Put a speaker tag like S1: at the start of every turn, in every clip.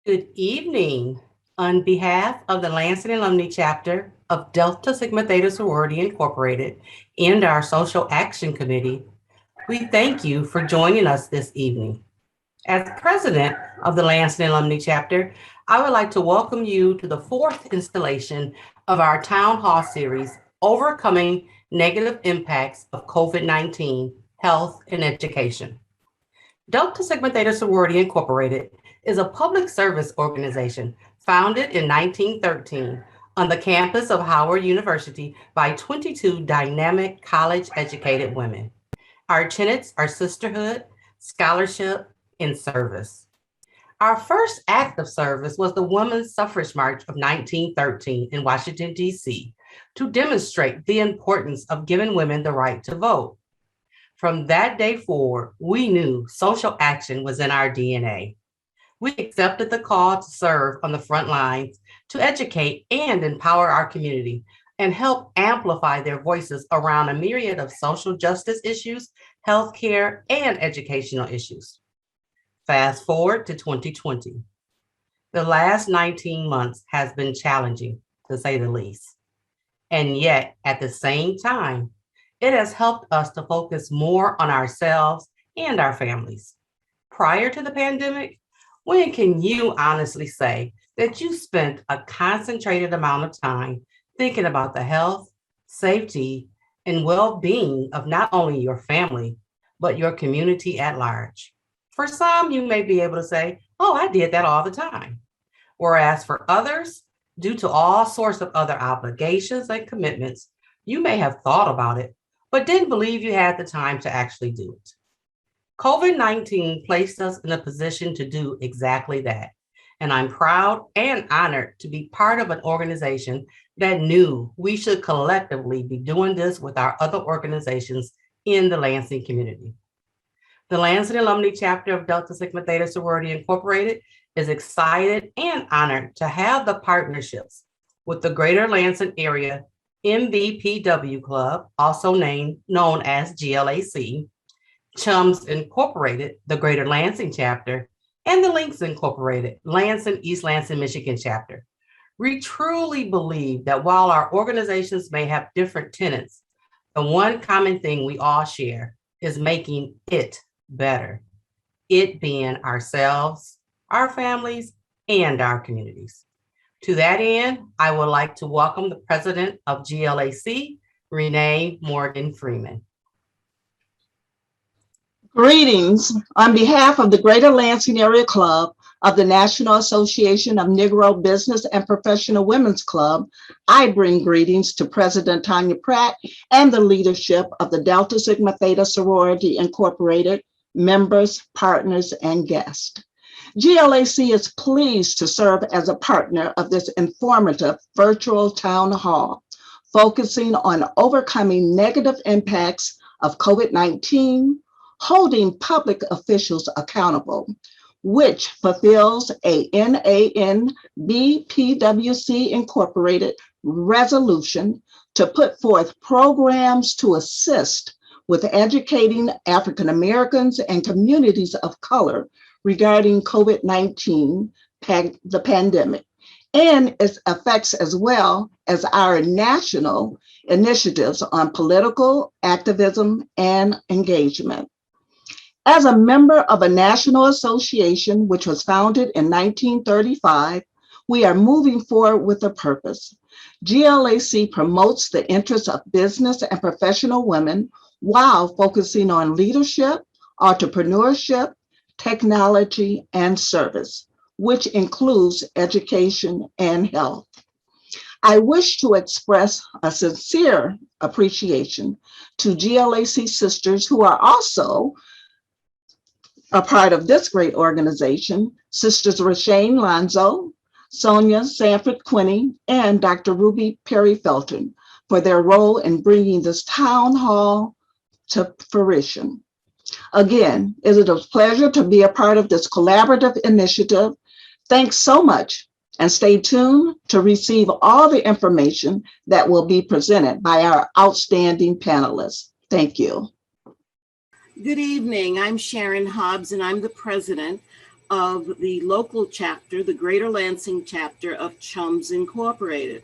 S1: Good evening. On behalf of the Lansing Alumni Chapter of Delta Sigma Theta Sorority Incorporated and our Social Action Committee, we thank you for joining us this evening. As president of the Lansing Alumni Chapter, I would like to welcome you to the fourth installation of our Town Hall series, Overcoming Negative Impacts of COVID-19, Health and Education. Delta Sigma Theta Sorority Incorporated is a public service organization founded in 1913 on the campus of Howard University by 22 dynamic college-educated women. Our tenets are sisterhood, scholarship, and service. Our first act of service was the Women's Suffrage March of 1913 in Washington, D.C., to demonstrate the importance of giving women the right to vote. From that day forward, we knew social action was in our DNA. We accepted the call to serve on the front lines to educate and empower our community and help amplify their voices around a myriad of social justice issues, healthcare, and educational issues. Fast forward to 2020. The last 19 months has been challenging, to say the least. And yet, at the same time, it has helped us to focus more on ourselves and our families. Prior to the pandemic, when can you honestly say that you spent a concentrated amount of time thinking about the health, safety, and well being of not only your family, but your community at large? For some, you may be able to say, oh, I did that all the time. Whereas for others, due to all sorts of other obligations and commitments, you may have thought about it, but didn't believe you had the time to actually do it. COVID-19 placed us in a position to do exactly that. And I'm proud and honored to be part of an organization that knew we should collectively be doing this with our other organizations in the Lansing community. The Lansing Alumni Chapter of Delta Sigma Theta Sorority Incorporated is excited and honored to have the partnerships with the Greater Lansing Area MVPW Club, also known as GLAC, Chums Incorporated, the Greater Lansing Chapter, and the Links Incorporated, Lansing, East Lansing, Michigan Chapter. We truly believe that while our organizations may have different tenets, the one common thing we all share is making it better. It being ourselves, our families, and our communities. To that end, I would like to welcome the president of GLAC, Renee Morgan Freeman.
S2: Greetings. On behalf of the Greater Lansing Area Club of the National Association of Negro Business and Professional Women's Club, I bring greetings to President Tanya Pratt and the leadership of the Delta Sigma Theta Sorority Incorporated, members, partners, and guests. GLAC is pleased to serve as a partner of this informative virtual town hall, focusing on overcoming negative impacts of COVID-19, holding public officials accountable, which fulfills a NANBPWC Incorporated resolution to put forth programs to assist with educating African Americans and communities of color regarding COVID-19, the pandemic, and its effects, as well as our national initiatives on political activism and engagement. As a member of a national association, which was founded in 1935, we are moving forward with a purpose. GLAC promotes the interests of business and professional women while focusing on leadership, entrepreneurship, technology, and service, which includes education and health. I wish to express a sincere appreciation to GLAC sisters who are also a part of this great organization, Sisters Rashane Lonzo, Sonia Sanford Quinney, and Dr. Ruby Perry Felton for their role in bringing this town hall to fruition. Again, it is a pleasure to be a part of this collaborative initiative. Thanks so much, and stay tuned to receive all the information that will be presented by our outstanding panelists. Thank you.
S3: Good evening. I'm Sharon Hobbs, and I'm the president of the local chapter, the Greater Lansing chapter of CHUMS Incorporated.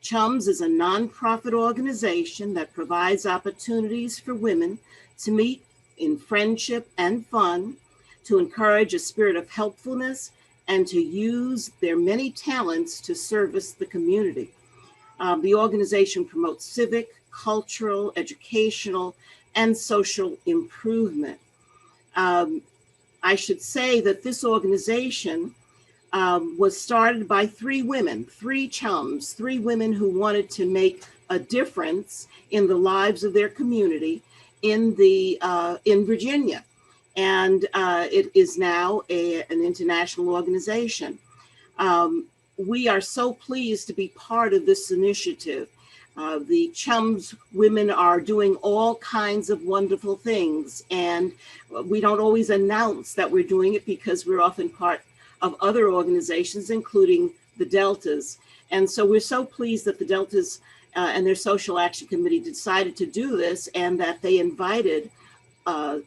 S3: CHUMS is a nonprofit organization that provides opportunities for women to meet in friendship and fun, to encourage a spirit of helpfulness, and to use their many talents to service the community. The organization promotes civic, cultural, educational, and social improvement. Um, I should say that this organization was started by three women, three chums, three women who wanted to make a difference in the lives of their community in Virginia, and it is now an international organization. We are so pleased to be part of this initiative. The Chums women are doing all kinds of wonderful things, and we don't always announce that we're doing it because we're often part of other organizations, including the Deltas. And so we're so pleased that the Deltas and their Social Action Committee decided to do this, and that they invited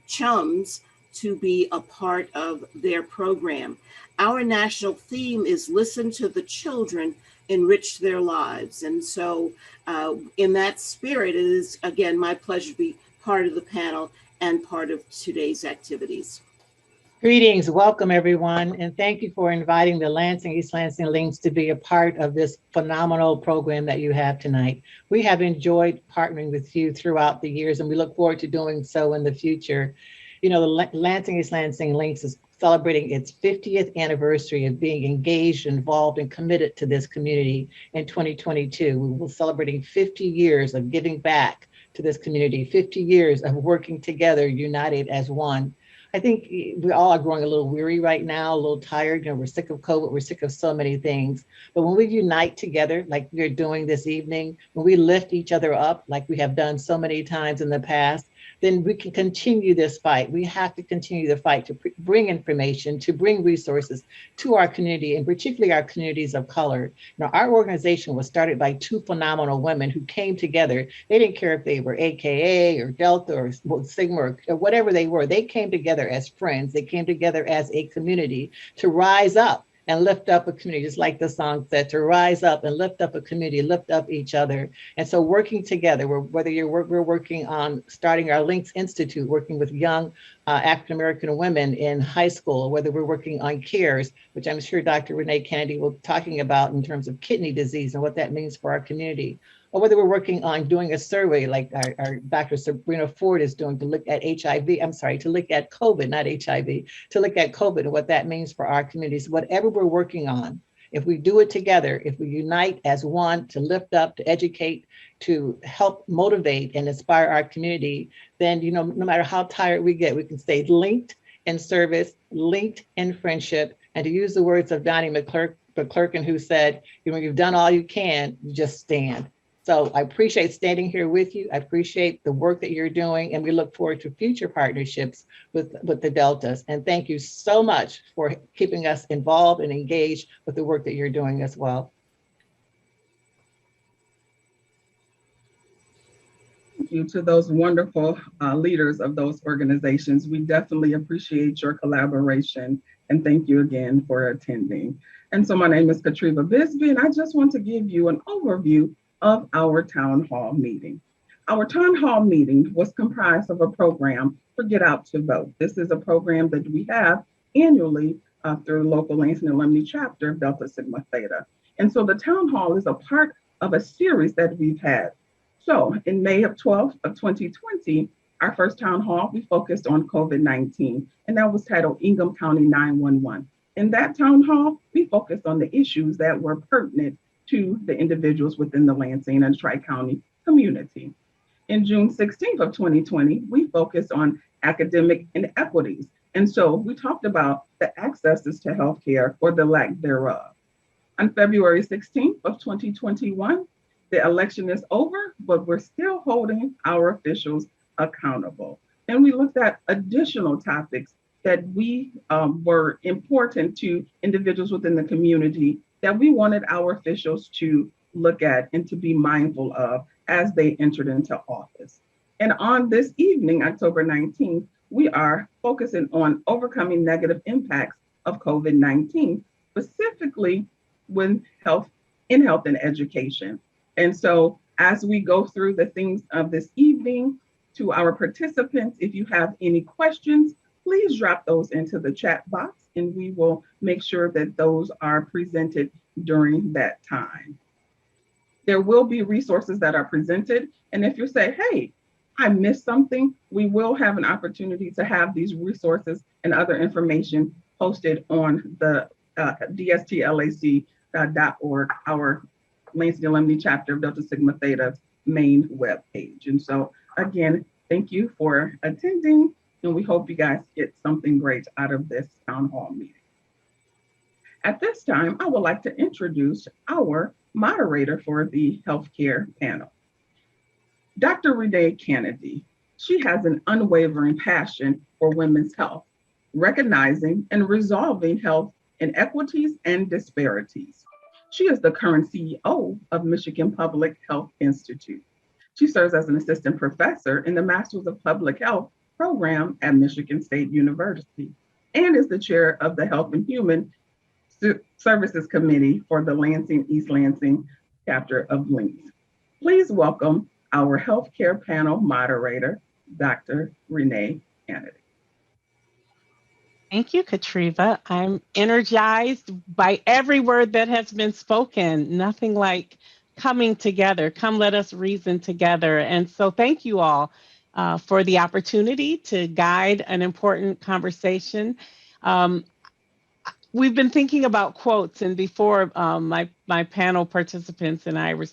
S3: Chums to be a part of their program. Our national theme is Listen to the Children, Enrich Their Lives. And so in that spirit, it is, again, my pleasure to be part of the panel and part of today's activities.
S4: Greetings, welcome everyone, and thank you for inviting the Lansing East Lansing Links to be a part of this phenomenal program that you have tonight. We have enjoyed partnering with you throughout the years, and we look forward to doing so in the future. You know, the Lansing East Lansing Links is celebrating its 50th anniversary of being engaged, involved, and committed to this community in 2022. We will be celebrating 50 years of giving back to this community, 50 years of working together, united as one. I think we all are growing a little weary right now, a little tired. You know, we're sick of COVID, we're sick of so many things. But when we unite together, like we're doing this evening, when we lift each other up, like we have done so many times in the past, then we can continue this fight. We have to continue the fight to bring information, to bring resources to our community, and particularly our communities of color. Now, our organization was started by two phenomenal women who came together. They didn't care if they were AKA or Delta or Sigma or whatever they were. They came together as friends. They came together as a community to rise up and lift up a community, just like the song said, to rise up and lift up a community, lift up each other. And so working together, we're working on starting our Links Institute, working with young African-American women in high school, whether we're working on CARES, which I'm sure Dr. Renee Kennedy will be talking about in terms of kidney disease and what that means for our community, or whether we're working on doing a survey like our Dr. Sabrina Ford is doing to look at to look at COVID, not HIV, to look at COVID and what that means for our communities. Whatever we're working on, if we do it together, if we unite as one to lift up, to educate, to help motivate and inspire our community, then, you know, no matter how tired we get, we can stay linked in service, linked in friendship, and to use the words of Donnie McClurkin, who said, you know, you've done all you can, you just stand. So I appreciate standing here with you. I appreciate the work that you're doing, and we look forward to future partnerships with the Deltas. And thank you so much for keeping us involved and engaged with the work that you're doing as well.
S5: Thank you to those wonderful leaders of those organizations. We definitely appreciate your collaboration, and thank you again for attending. And so my name is Katriva Bisbee, and I just want to give you an overview of our town hall meeting. Our town hall meeting was comprised of a program for Get Out to Vote. This is a program that we have annually through the local Lansing Alumnae chapter of Delta Sigma Theta. And so the town hall is a part of a series that we've had. So in May of 2020, our first town hall, we focused on COVID-19, and that was titled Ingham County 911. In that town hall, we focused on the issues that were pertinent to the individuals within the Lansing and Tri-County community. In June 16th of 2020, we focused on academic inequities. And so we talked about the accesses to healthcare or the lack thereof. On February 16th of 2021, the election is over, but we're still holding our officials accountable. And we looked at additional topics that we were important to individuals within the community that we wanted our officials to look at and to be mindful of as they entered into office. And on this evening, October 19th, we are focusing on overcoming negative impacts of COVID-19, specifically in health and education. And so as we go through the things of this evening, to our participants, if you have any questions, please drop those into the chat box and we will make sure that those are presented during that time. There will be resources that are presented. And if you say, hey, I missed something, we will have an opportunity to have these resources and other information posted on the dstlac.org, our Lansing Alumni chapter of Delta Sigma Theta's main webpage. And so again, thank you for attending, and we hope you guys get something great out of this town hall meeting. At this time, I would like to introduce our moderator for the healthcare panel, Dr. Renee Kennedy. She has an unwavering passion for women's health, recognizing and resolving health inequities and disparities. She is the current CEO of Michigan Public Health Institute. She serves as an assistant professor in the Masters of Public Health program at Michigan State University and is the chair of the Health and Human Services Committee for the Lansing East Lansing chapter of LINCS. Please welcome our healthcare panel moderator, Dr. Renee Kennedy.
S6: Thank you, Katriva. I'm energized by every word that has been spoken. Nothing like coming together. Come, let us reason together. And so thank you all for the opportunity to guide an important conversation. We've been thinking about quotes, and before my panel participants and I were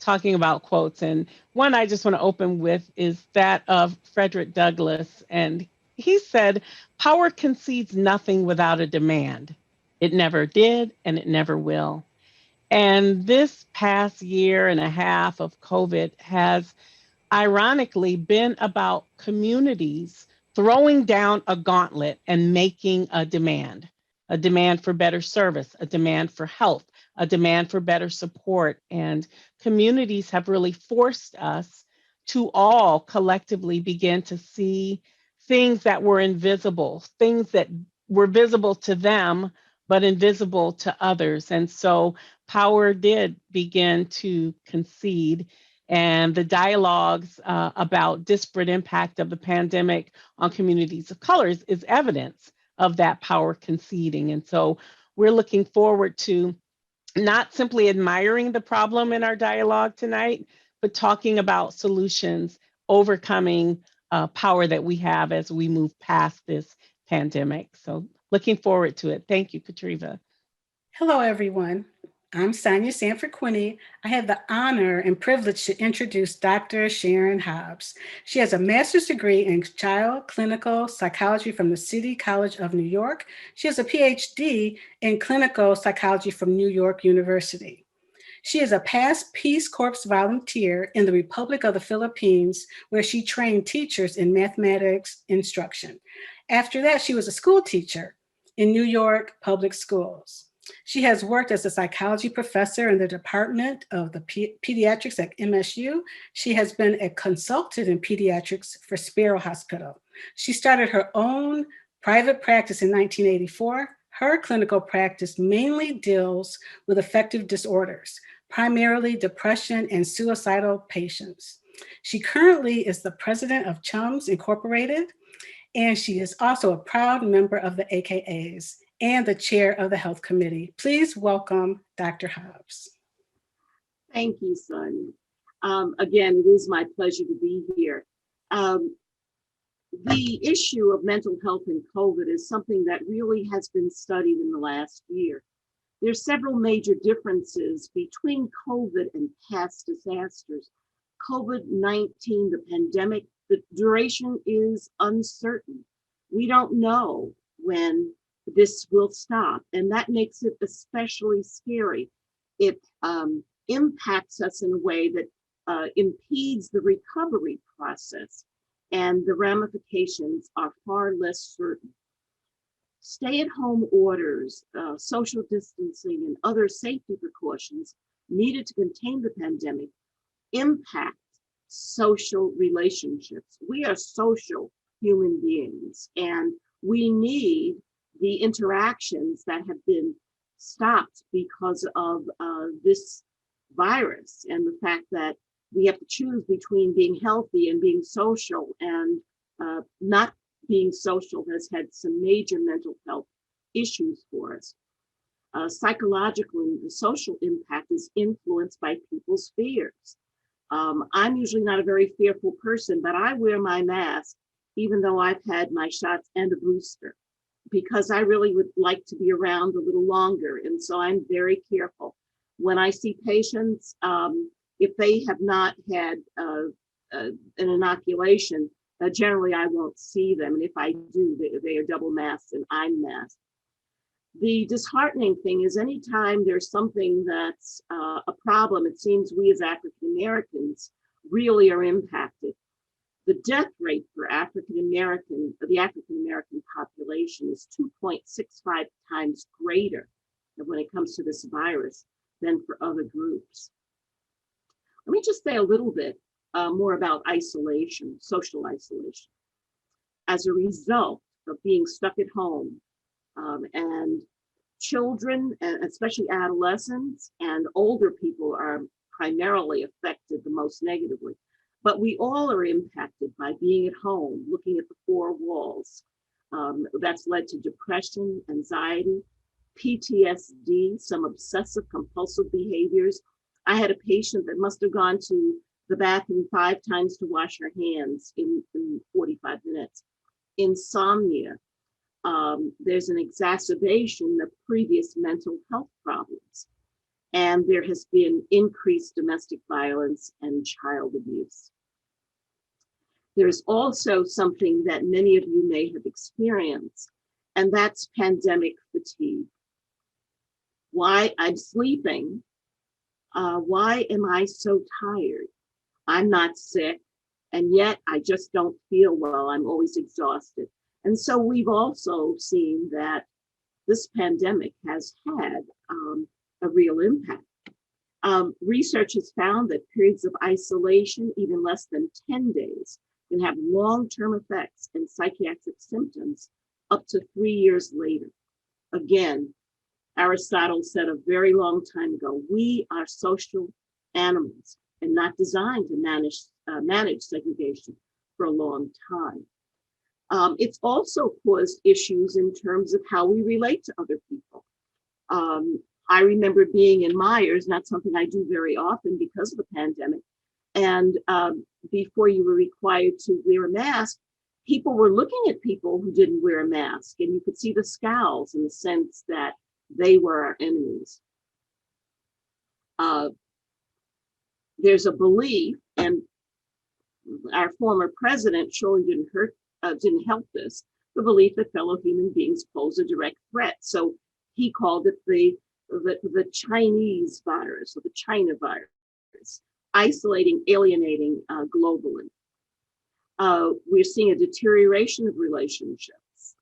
S6: talking about quotes, and one I just want to open with is that of Frederick Douglass, and he said, "Power concedes nothing without a demand. It never did, and it never will." And this past year and a half of COVID has ironically been about communities throwing down a gauntlet and making a demand for better service, a demand for health, a demand for better support. And communities have really forced us to all collectively begin to see things that were invisible, things that were visible to them, but invisible to others. And so power did begin to concede. And the dialogues about disparate impact of the pandemic on communities of colors is evidence of that power conceding. And so we're looking forward to not simply admiring the problem in our dialogue tonight, but talking about solutions, overcoming power that we have as we move past this pandemic. So looking forward to it. Thank you, Katriva.
S7: Hello, everyone. I'm Sonia Sanford Quinney. I have the honor and privilege to introduce Dr. Sharon Hobbs. She has a master's degree in child clinical psychology from the City College of New York. She has a PhD in clinical psychology from New York University. She is a past Peace Corps volunteer in the Republic of the Philippines, where she trained teachers in mathematics instruction. After that, she was a school teacher in New York public schools. She has worked as a psychology professor in the Department of the Pediatrics at MSU. She has been a consultant in pediatrics for Sparrow Hospital. She started her own private practice in 1984. Her clinical practice mainly deals with affective disorders, primarily depression and suicidal patients. She currently is the president of CHUMS Incorporated, and she is also a proud member of the AKAs and the chair of the health committee. Please welcome Dr. Hobbs.
S3: Thank you, Sonia. Again, it is my pleasure to be here. The issue of mental health and COVID is something that really has been studied in the last year. There's several major differences between COVID and past disasters. COVID-19, the pandemic, the duration is uncertain. We don't know when this will stop, and that makes it especially scary. It impacts us in a way that impedes the recovery process, and the ramifications are far less certain. Stay-at-home orders, social distancing, and other safety precautions needed to contain the pandemic impact social relationships. We are social human beings, and we need the interactions that have been stopped because of this virus, and the fact that we have to choose between being healthy and being social, and not being social has had some major mental health issues for us. Psychologically, the social impact is influenced by people's fears. I'm usually not a very fearful person, but I wear my mask even though I've had my shots and a booster, because I really would like to be around a little longer. And so I'm very careful. When I see patients, if they have not had an inoculation, generally I won't see them. And if I do, they are double masked and I'm masked. The disheartening thing is anytime there's something that's a problem, it seems we as African Americans really are impacted. The death rate for the African American population is 2.65 times greater when it comes to this virus than for other groups. Let me just say a little bit more about isolation, social isolation. As a result of being stuck at home, and children, and especially adolescents and older people, are primarily affected the most negatively. But we all are impacted by being at home, looking at the four walls. That's led to depression, anxiety, PTSD, some obsessive compulsive behaviors. I had a patient that must have gone to the bathroom 5 times to wash her hands in 45 minutes. Insomnia. There's an exacerbation of previous mental health problems. And there has been increased domestic violence and child abuse. There's also something that many of you may have experienced, and that's pandemic fatigue. Why I'm sleeping, why am I so tired? I'm not sick, and yet I just don't feel well. I'm always exhausted. And so we've also seen that this pandemic has had a real impact. Research has found that periods of isolation, even less than 10 days, can have long-term effects and psychiatric symptoms up to 3 years later. Again, Aristotle said a very long time ago, we are social animals and not designed to manage segregation for a long time. It's also caused issues in terms of how we relate to other people. I remember being in Myers, not something I do very often because of the pandemic. And before you were required to wear a mask, people were looking at people who didn't wear a mask, and you could see the scowls in the sense that they were our enemies. There's a belief, and our former president surely didn't help this, the belief that fellow human beings pose a direct threat. So he called it the Chinese virus, or the China virus, isolating, alienating globally. We're seeing a deterioration of relationships.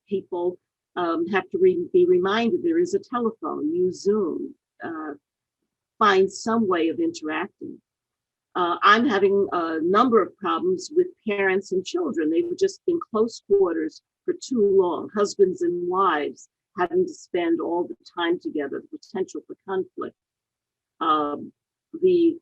S3: People have to be reminded there is a telephone, use Zoom, find some way of interacting. I'm having a number of problems with parents and children. They've just been close quarters for too long, husbands and wives having to spend all the time together, the potential for conflict. The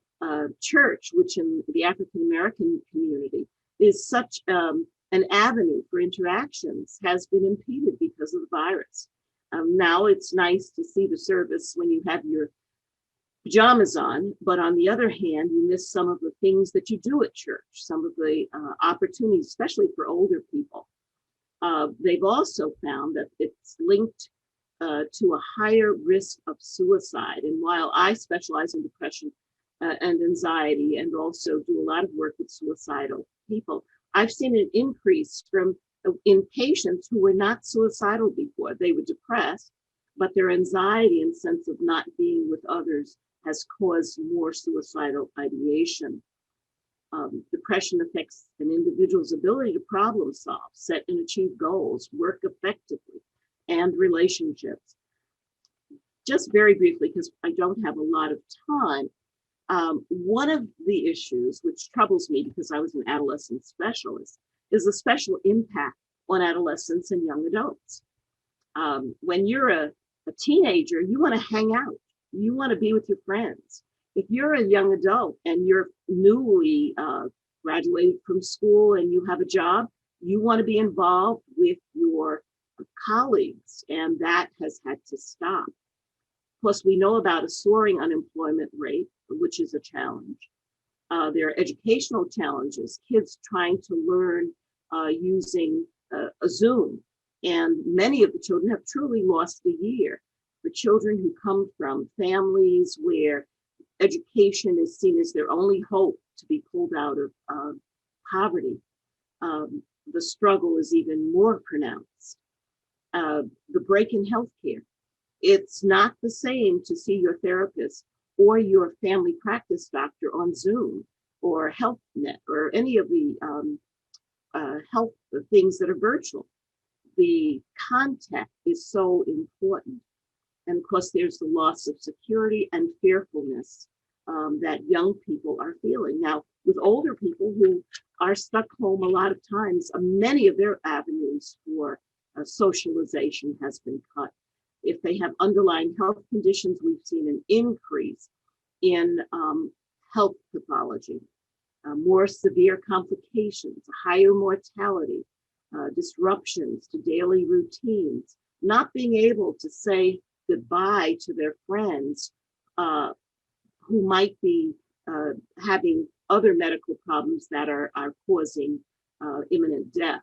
S3: church, which in the African American community is such an avenue for interactions, has been impeded because of the virus. Now it's nice to see the service when you have your pajamas on, but on the other hand, you miss some of the things that you do at church, some of the opportunities, especially for older people. They've also found that it's linked to a higher risk of suicide. And while I specialize in depression and anxiety, and also do a lot of work with suicidal people, I've seen an increase in patients who were not suicidal before. They were depressed, but their anxiety and sense of not being with others has caused more suicidal ideation. Depression affects an individual's ability to problem solve, set and achieve goals, work effectively, and relationships. Just very briefly, because I don't have a lot of time, one of the issues which troubles me, because I was an adolescent specialist, is the special impact on adolescents and young adults. When you're a teenager, you want to hang out. You want to be with your friends. If you're a young adult and you're newly graduated from school and you have a job, you want to be involved with your colleagues, and that has had to stop. Plus, we know about a soaring unemployment rate, which is a challenge. There are educational challenges, kids trying to learn using a Zoom, and many of the children have truly lost the year. For children who come from families where education is seen as their only hope to be pulled out of poverty, the struggle is even more pronounced. The break in healthcare. It's not the same to see your therapist or your family practice doctor on Zoom or HealthNet or any of the health things that are virtual. The contact is so important. And of course, there's the loss of security and fearfulness that young people are feeling. Now, with older people who are stuck home a lot of times, many of their avenues for socialization has been cut. If they have underlying health conditions, we've seen an increase in health pathology, more severe complications, higher mortality, disruptions to daily routines, not being able to say goodbye to their friends who might be having other medical problems that are causing imminent death.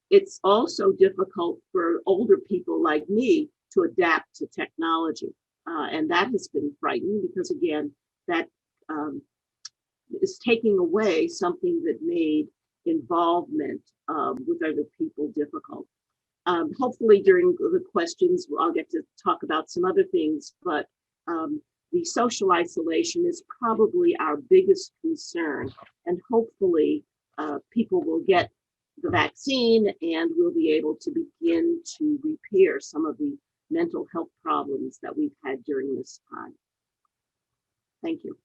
S3: It's also difficult for older people like me to adapt to technology. And that has been frightening because, again, that is taking away something that made involvement with other people difficult. Hopefully during the questions, I'll get to talk about some other things, but the social isolation is probably our biggest concern. And hopefully people will get the vaccine and we'll be able to begin to repair some of the mental health problems that we've had during this time. Thank you.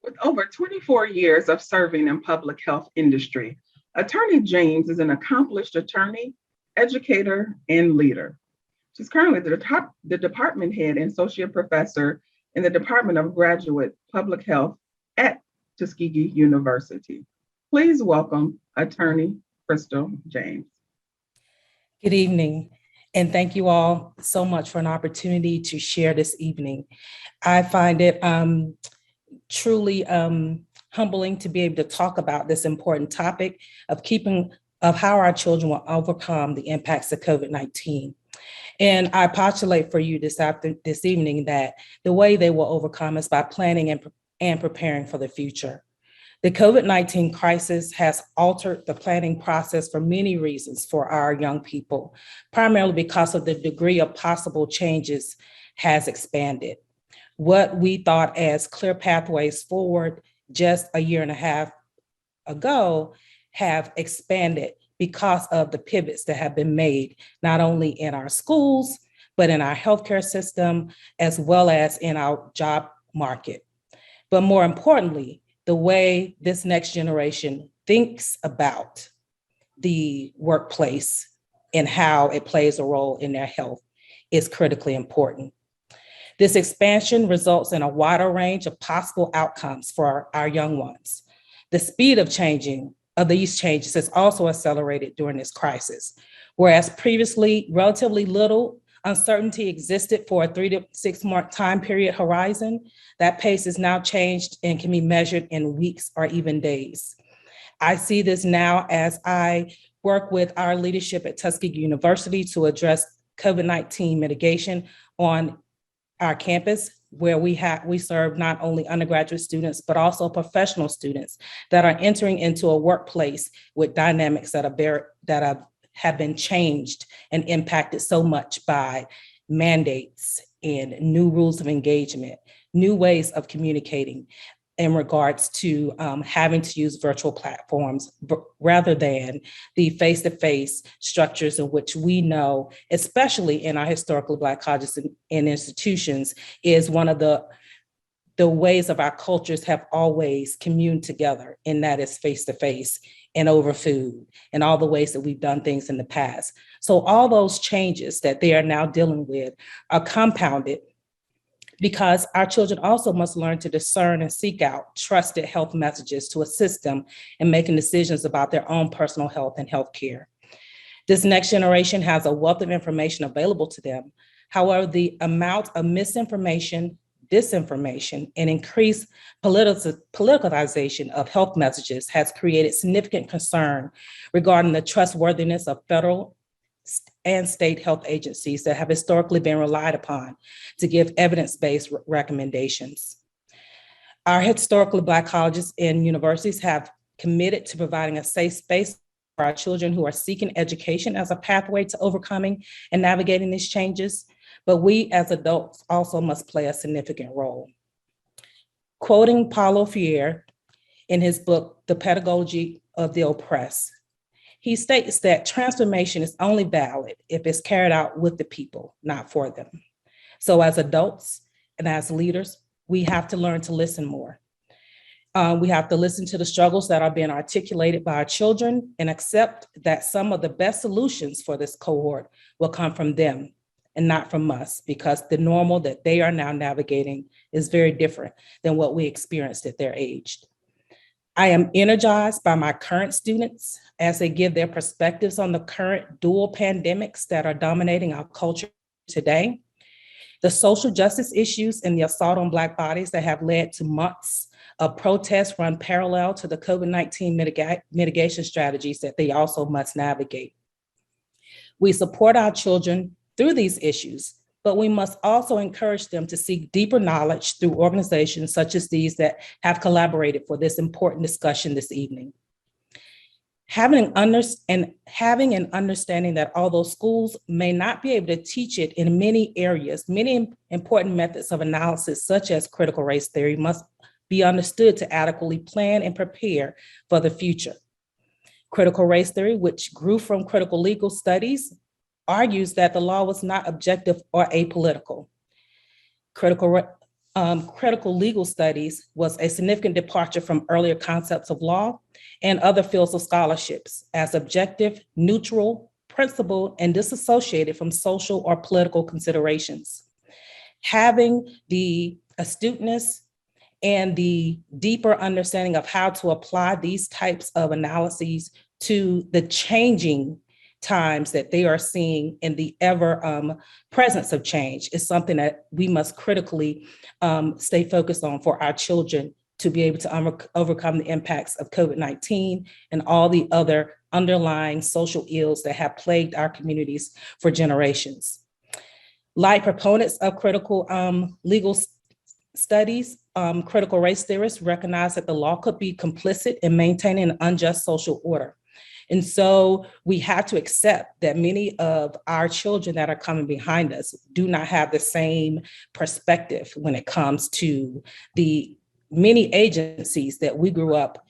S5: With over 24 years of serving in public health industry, Attorney James is an accomplished attorney, educator, and leader. She's currently the department head and associate professor in the Department of Graduate Public Health at Tuskegee University. Please welcome Attorney Crystal James.
S8: Good evening, and thank you all so much for an opportunity to share this evening. I find it truly humbling to be able to talk about this important topic of how our children will overcome the impacts of COVID-19. And I postulate for you this evening that the way they will overcome is by planning and preparing for the future. The COVID-19 crisis has altered the planning process for many reasons for our young people, primarily because of the degree of possible changes has expanded. What we thought as clear pathways forward just a year and a half ago have expanded because of the pivots that have been made, not only in our schools, but in our healthcare system, as well as in our job market. But more importantly, the way this next generation thinks about the workplace and how it plays a role in their health is critically important. This expansion results in a wider range of possible outcomes for our young ones. The speed of these changes has also accelerated during this crisis. Whereas previously relatively little uncertainty existed for a 3 to 6 month time period horizon, that pace is now changed and can be measured in weeks or even days. I see this now as I work with our leadership at Tuskegee University to address COVID-19 mitigation on our campus, where we serve not only undergraduate students, but also professional students that are entering into a workplace with dynamics that have been changed and impacted so much by mandates and new rules of engagement, new ways of communicating, in regards to having to use virtual platforms rather than the face-to-face structures in which we know, especially in our historically Black colleges and institutions, is one of the ways of our cultures have always communed together, and that is face-to-face and over food and all the ways that we've done things in the past. So all those changes that they are now dealing with are compounded because our children also must learn to discern and seek out trusted health messages to assist them in making decisions about their own personal health and health care. This next generation has a wealth of information available to them. However, the amount of misinformation, disinformation, and increased politicalization of health messages has created significant concern regarding the trustworthiness of federal and state health agencies that have historically been relied upon to give evidence-based recommendations. Our historically Black colleges and universities have committed to providing a safe space for our children who are seeking education as a pathway to overcoming and navigating these changes, but we as adults also must play a significant role. Quoting Paulo Freire in his book, The Pedagogy of the Oppressed, he states that transformation is only valid if it's carried out with the people, not for them. So as adults and as leaders, we have to learn to listen more. We have to listen to the struggles that are being articulated by our children and accept that some of the best solutions for this cohort will come from them and not from us, because the normal that they are now navigating is very different than what we experienced at their age. I am energized by my current students as they give their perspectives on the current dual pandemics that are dominating our culture today. The social justice issues and the assault on Black bodies that have led to months of protests run parallel to the COVID-19 mitigation strategies that they also must navigate. We support our children through these issues, but we must also encourage them to seek deeper knowledge through organizations such as these that have collaborated for this important discussion this evening. Having an understanding that although schools may not be able to teach it in many areas, many important methods of analysis, such as critical race theory, must be understood to adequately plan and prepare for the future. Critical race theory, which grew from critical legal studies, argues that the law was not objective or apolitical. Critical legal studies was a significant departure from earlier concepts of law and other fields of scholarships as objective, neutral, principled, and disassociated from social or political considerations. Having the astuteness and the deeper understanding of how to apply these types of analyses to the changing times that they are seeing in the ever presence of change is something that we must critically stay focused on for our children to be able to overcome the impacts of COVID-19 and all the other underlying social ills that have plagued our communities for generations. Like proponents of critical legal studies, critical race theorists recognize that the law could be complicit in maintaining an unjust social order. And so we have to accept that many of our children that are coming behind us do not have the same perspective when it comes to the many agencies that we grew up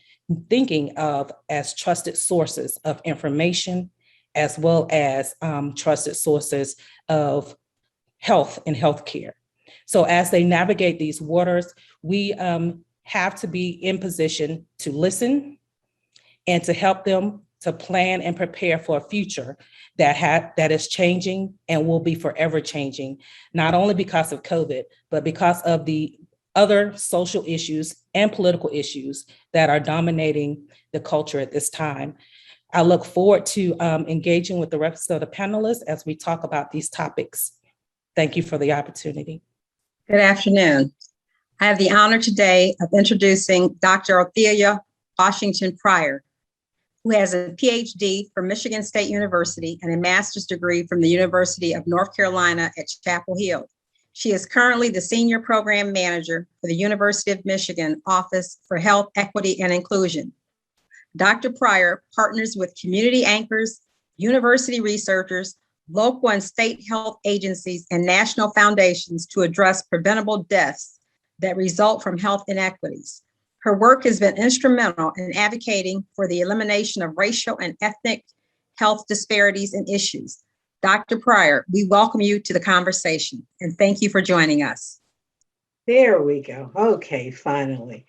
S8: thinking of as trusted sources of information, as well as trusted sources of health and healthcare. So as they navigate these waters, we have to be in position to listen and to help them to plan and prepare for a future that is changing and will be forever changing, not only because of COVID, but because of the other social issues and political issues that are dominating the culture at this time. I look forward to engaging with the rest of the panelists as we talk about these topics. Thank you for the opportunity.
S9: Good afternoon. I have the honor today of introducing Dr. Althea Washington Pryor, who has a PhD from Michigan State University and a master's degree from the University of North Carolina at Chapel Hill. She is currently the Senior Program Manager for the University of Michigan Office for Health, Equity, and Inclusion. Dr. Pryor partners with community anchors, university researchers, local and state health agencies, and national foundations to address preventable deaths that result from health inequities. Her work has been instrumental in advocating for the elimination of racial and ethnic health disparities and issues. Dr. Pryor, we welcome you to the conversation and thank you for joining us.
S10: There we go. Okay, finally.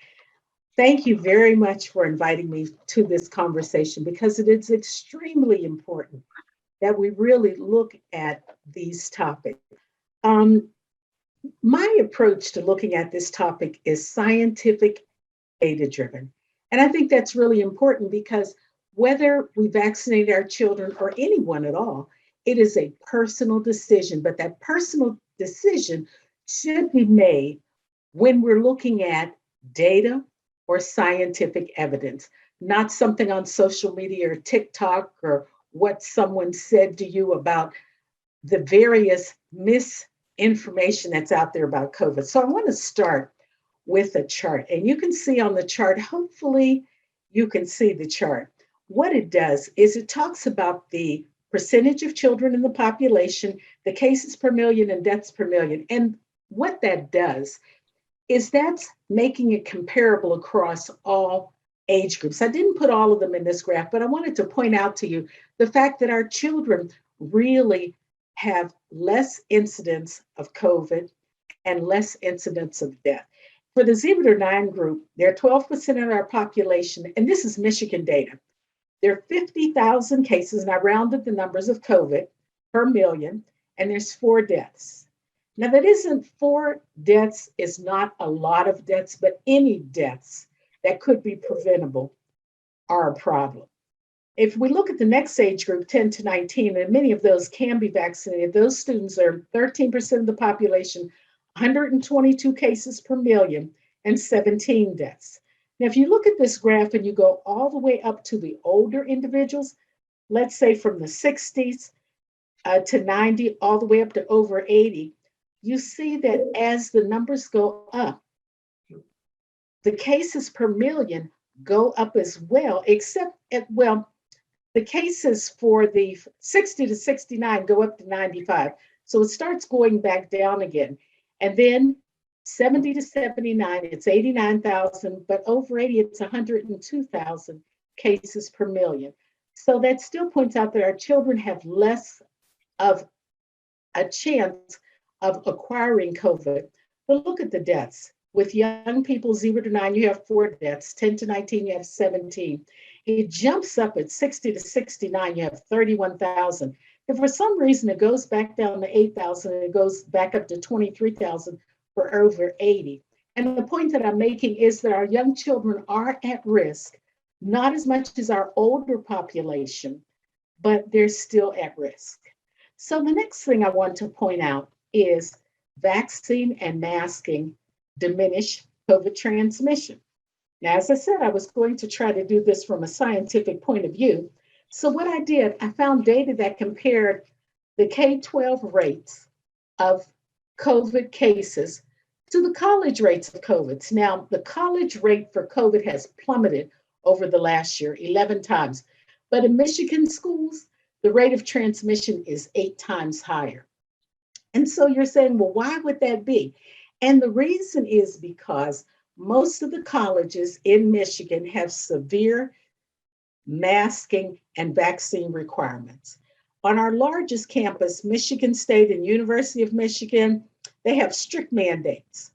S10: Thank you very much for inviting me to this conversation because it is extremely important that we really look at these topics. My approach to looking at this topic is scientific, data-driven. And I think that's really important because whether we vaccinate our children or anyone at all, it is a personal decision, but that personal decision should be made when we're looking at data or scientific evidence, not something on social media or TikTok or what someone said to you about the various misinformation that's out there about COVID. So I want to start with a chart, and you can see on the chart, hopefully you can see the chart. What it does is it talks about the percentage of children in the population, the cases per million and deaths per million. And what that does is that's making it comparable across all age groups. I didn't put all of them in this graph, but I wanted to point out to you the fact that our children really have less incidence of COVID and less incidence of death. For the 0 to 9 group, they're 12% of our population, and this is Michigan data. There are 50,000 cases, and I rounded the numbers of COVID per million, and there's 4 deaths. Now, that isn't 4 deaths is not a lot of deaths, but any deaths that could be preventable are a problem. If we look at the next age group, 10 to 19, and many of those can be vaccinated, those students are 13% of the population, 122 cases per million, and 17 deaths. Now, if you look at this graph and you go all the way up to the older individuals, let's say from the 60s to 90, all the way up to over 80, you see that as the numbers go up, the cases per million go up as well, except the cases for the 60 to 69 go up to 95. So it starts going back down again. And then 70 to 79, it's 89,000, but over 80, it's 102,000 cases per million. So that still points out that our children have less of a chance of acquiring COVID. But look at the deaths. With young people 0 to 9, you have 4 deaths, 10 to 19, you have 17. It jumps up at 60 to 69, you have 31,000. If for some reason it goes back down to 8,000, it goes back up to 23,000 for over 80. And the point that I'm making is that our young children are at risk, not as much as our older population, but they're still at risk. So the next thing I want to point out is vaccine and masking diminish COVID transmission. Now, as I said, I was going to try to do this from a scientific point of view. So what I did, I found data that compared the K-12 rates of COVID cases to the college rates of COVID. Now, the college rate for COVID has plummeted over the last year 11 times. But in Michigan schools, the rate of transmission is 8 times higher. And so you're saying, well, why would that be? And the reason is because most of the colleges in Michigan have severe masking and vaccine requirements. On our largest campus, Michigan State and University of Michigan, they have strict mandates.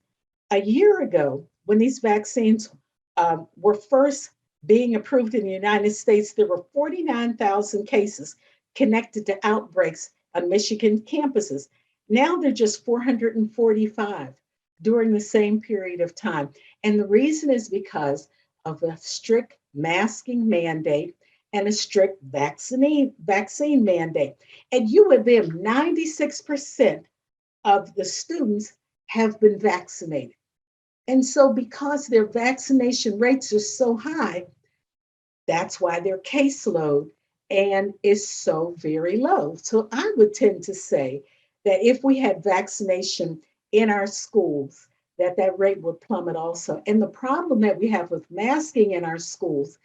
S10: A year ago, when these vaccines were first being approved in the United States, there were 49,000 cases connected to outbreaks on Michigan campuses. Now they're just 445 during the same period of time. And the reason is because of a strict masking mandate and a strict vaccine mandate. At U of M, 96% of the students have been vaccinated. And so because their vaccination rates are so high, that's why their caseload is so very low. So I would tend to say that if we had vaccination in our schools, that rate would plummet also. And the problem that we have with masking in our schools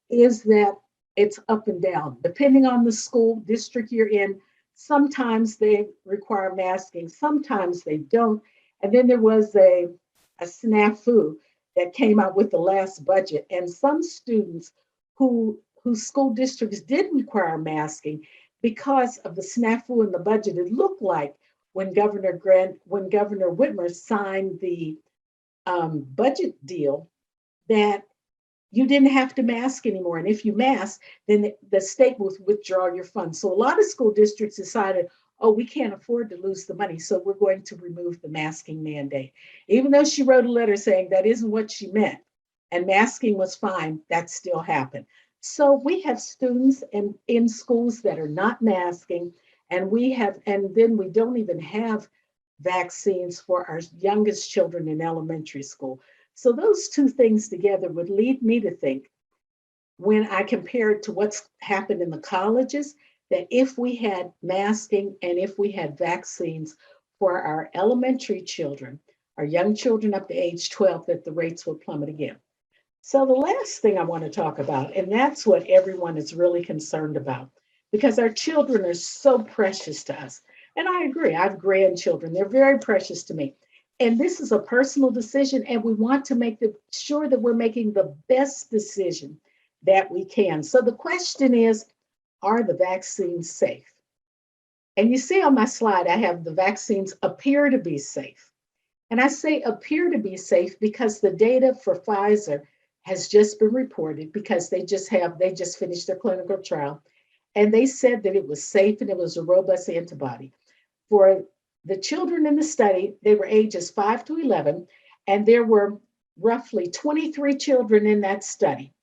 S10: is that it's up and down. Depending on the school district you're in, sometimes they require masking, sometimes they don't. And then there was a snafu that came out with the last budget. And some students whose school districts did require masking because of the snafu in the budget, it looked like when Governor Whitmer signed the budget deal that you didn't have to mask anymore. And if you mask, then the state will withdraw your funds. So a lot of school districts decided, oh, we can't afford to lose the money, so we're going to remove the masking mandate. Even though she wrote a letter saying that isn't what she meant, and masking was fine, that still happened. So we have students in schools that are not masking, and then we don't even have vaccines for our youngest children in elementary school. So those two things together would lead me to think, when I compare it to what's happened in the colleges, that if we had masking and if we had vaccines for our elementary children, our young children up to age 12, that the rates would plummet again. So the last thing I want to talk about, and that's what everyone is really concerned about, because our children are so precious to us. And I agree, I have grandchildren, they're very precious to me. And this is a personal decision, and we want to make sure that we're making the best decision that we can. So the question is, are the vaccines safe? And you see on my slide, I have the vaccines appear to be safe. And I say appear to be safe because the data for Pfizer has just been reported, because they just finished their clinical trial. And they said that it was safe and it was a robust antibody. For the children in the study, they were ages 5 to 11, and there were roughly 23 children in that study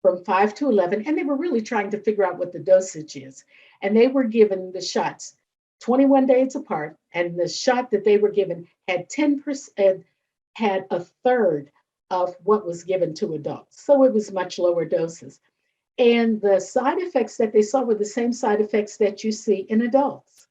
S10: from 5 to 11, and they were really trying to figure out what the dosage is. And they were given the shots 21 days apart, and the shot that they were given had 10%, had a third of what was given to adults. So it was much lower doses. And the side effects that they saw were the same side effects that you see in adults.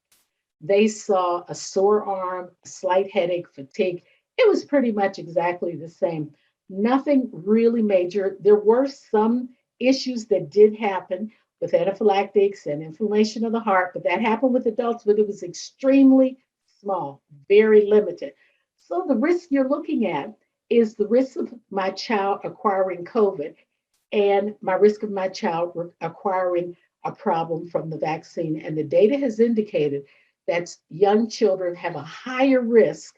S10: They saw a sore arm, a slight headache, fatigue. It was pretty much exactly the same. Nothing really major. There were some issues that did happen with anaphylactics and inflammation of the heart, but that happened with adults, but it was extremely small, very limited. So the risk you're looking at is the risk of my child acquiring COVID and my risk of my child acquiring a problem from the vaccine. And the data has indicated that young children have a higher risk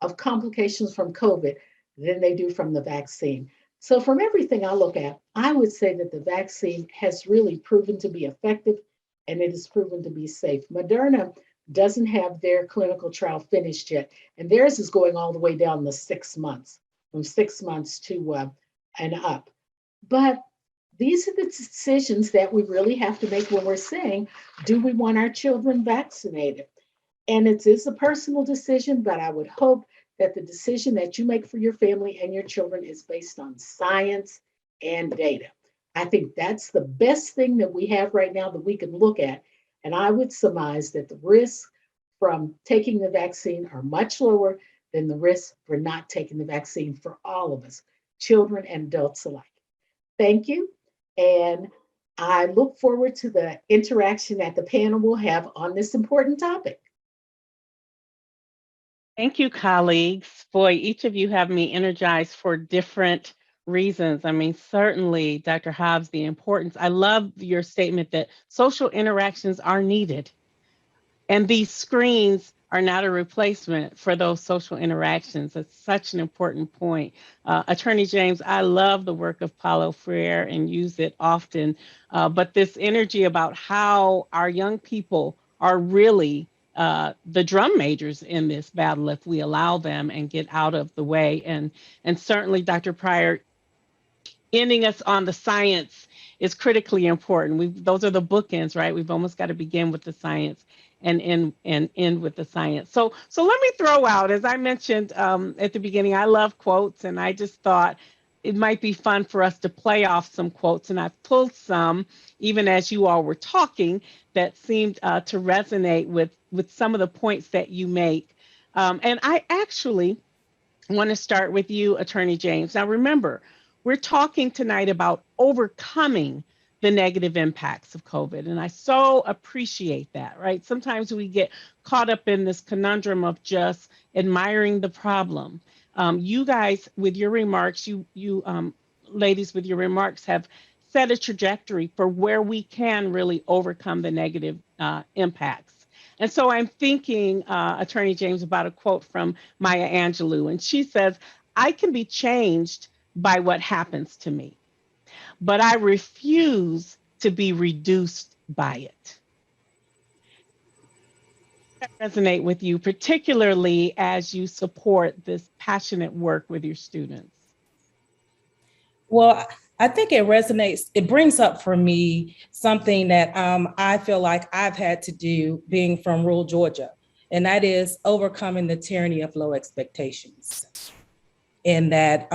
S10: of complications from COVID than they do from the vaccine. So from everything I look at, I would say that the vaccine has really proven to be effective, and it has proven to be safe. Moderna doesn't have their clinical trial finished yet, and theirs is going all the way down to 6 months, from 6 months to and up. But these are the decisions that we really have to make when we're saying, do we want our children vaccinated? And it is a personal decision, but I would hope that the decision that you make for your family and your children is based on science and data. I think that's the best thing that we have right now that we can look at. And I would surmise that the risks from taking the vaccine are much lower than the risk for not taking the vaccine for all of us, children and adults alike. Thank you. And I look forward to the interaction that the panel will have on this important topic.
S6: Thank you, colleagues. Boy, each of you have me energized for different reasons. I mean, certainly, Dr. Hobbs, the importance. I love your statement that social interactions are needed. And these screens are not a replacement for those social interactions. That's such an important point. Attorney James, I love the work of Paulo Freire and use it often. But this energy about how our young people are really the drum majors in this battle if we allow them and get out of the way. And certainly, Dr. Pryor, ending us on the science is critically important. Those are the bookends, right? We've almost got to begin with the science and end with the science. So let me throw out, as I mentioned at the beginning, I love quotes, and I just thought it might be fun for us to play off some quotes, and I've pulled some, even as you all were talking, that seemed to resonate with some of the points that you make. And I actually want to start with you, Attorney James. Now, remember, we're talking tonight about overcoming the negative impacts of COVID. And I so appreciate that, right? Sometimes we get caught up in this conundrum of just admiring the problem. You guys, with your remarks, ladies, with your remarks, have set a trajectory for where we can really overcome the negative impacts. And so I'm thinking, Attorney James, about a quote from Maya Angelou, and she says, "I can be changed by what happens to me, but I refuse to be reduced by it." Resonate with you, particularly as you support this passionate work with your students?
S8: Well, I think it resonates. It brings up for me something that I feel like I've had to do being from rural Georgia, and that is overcoming the tyranny of low expectations. And that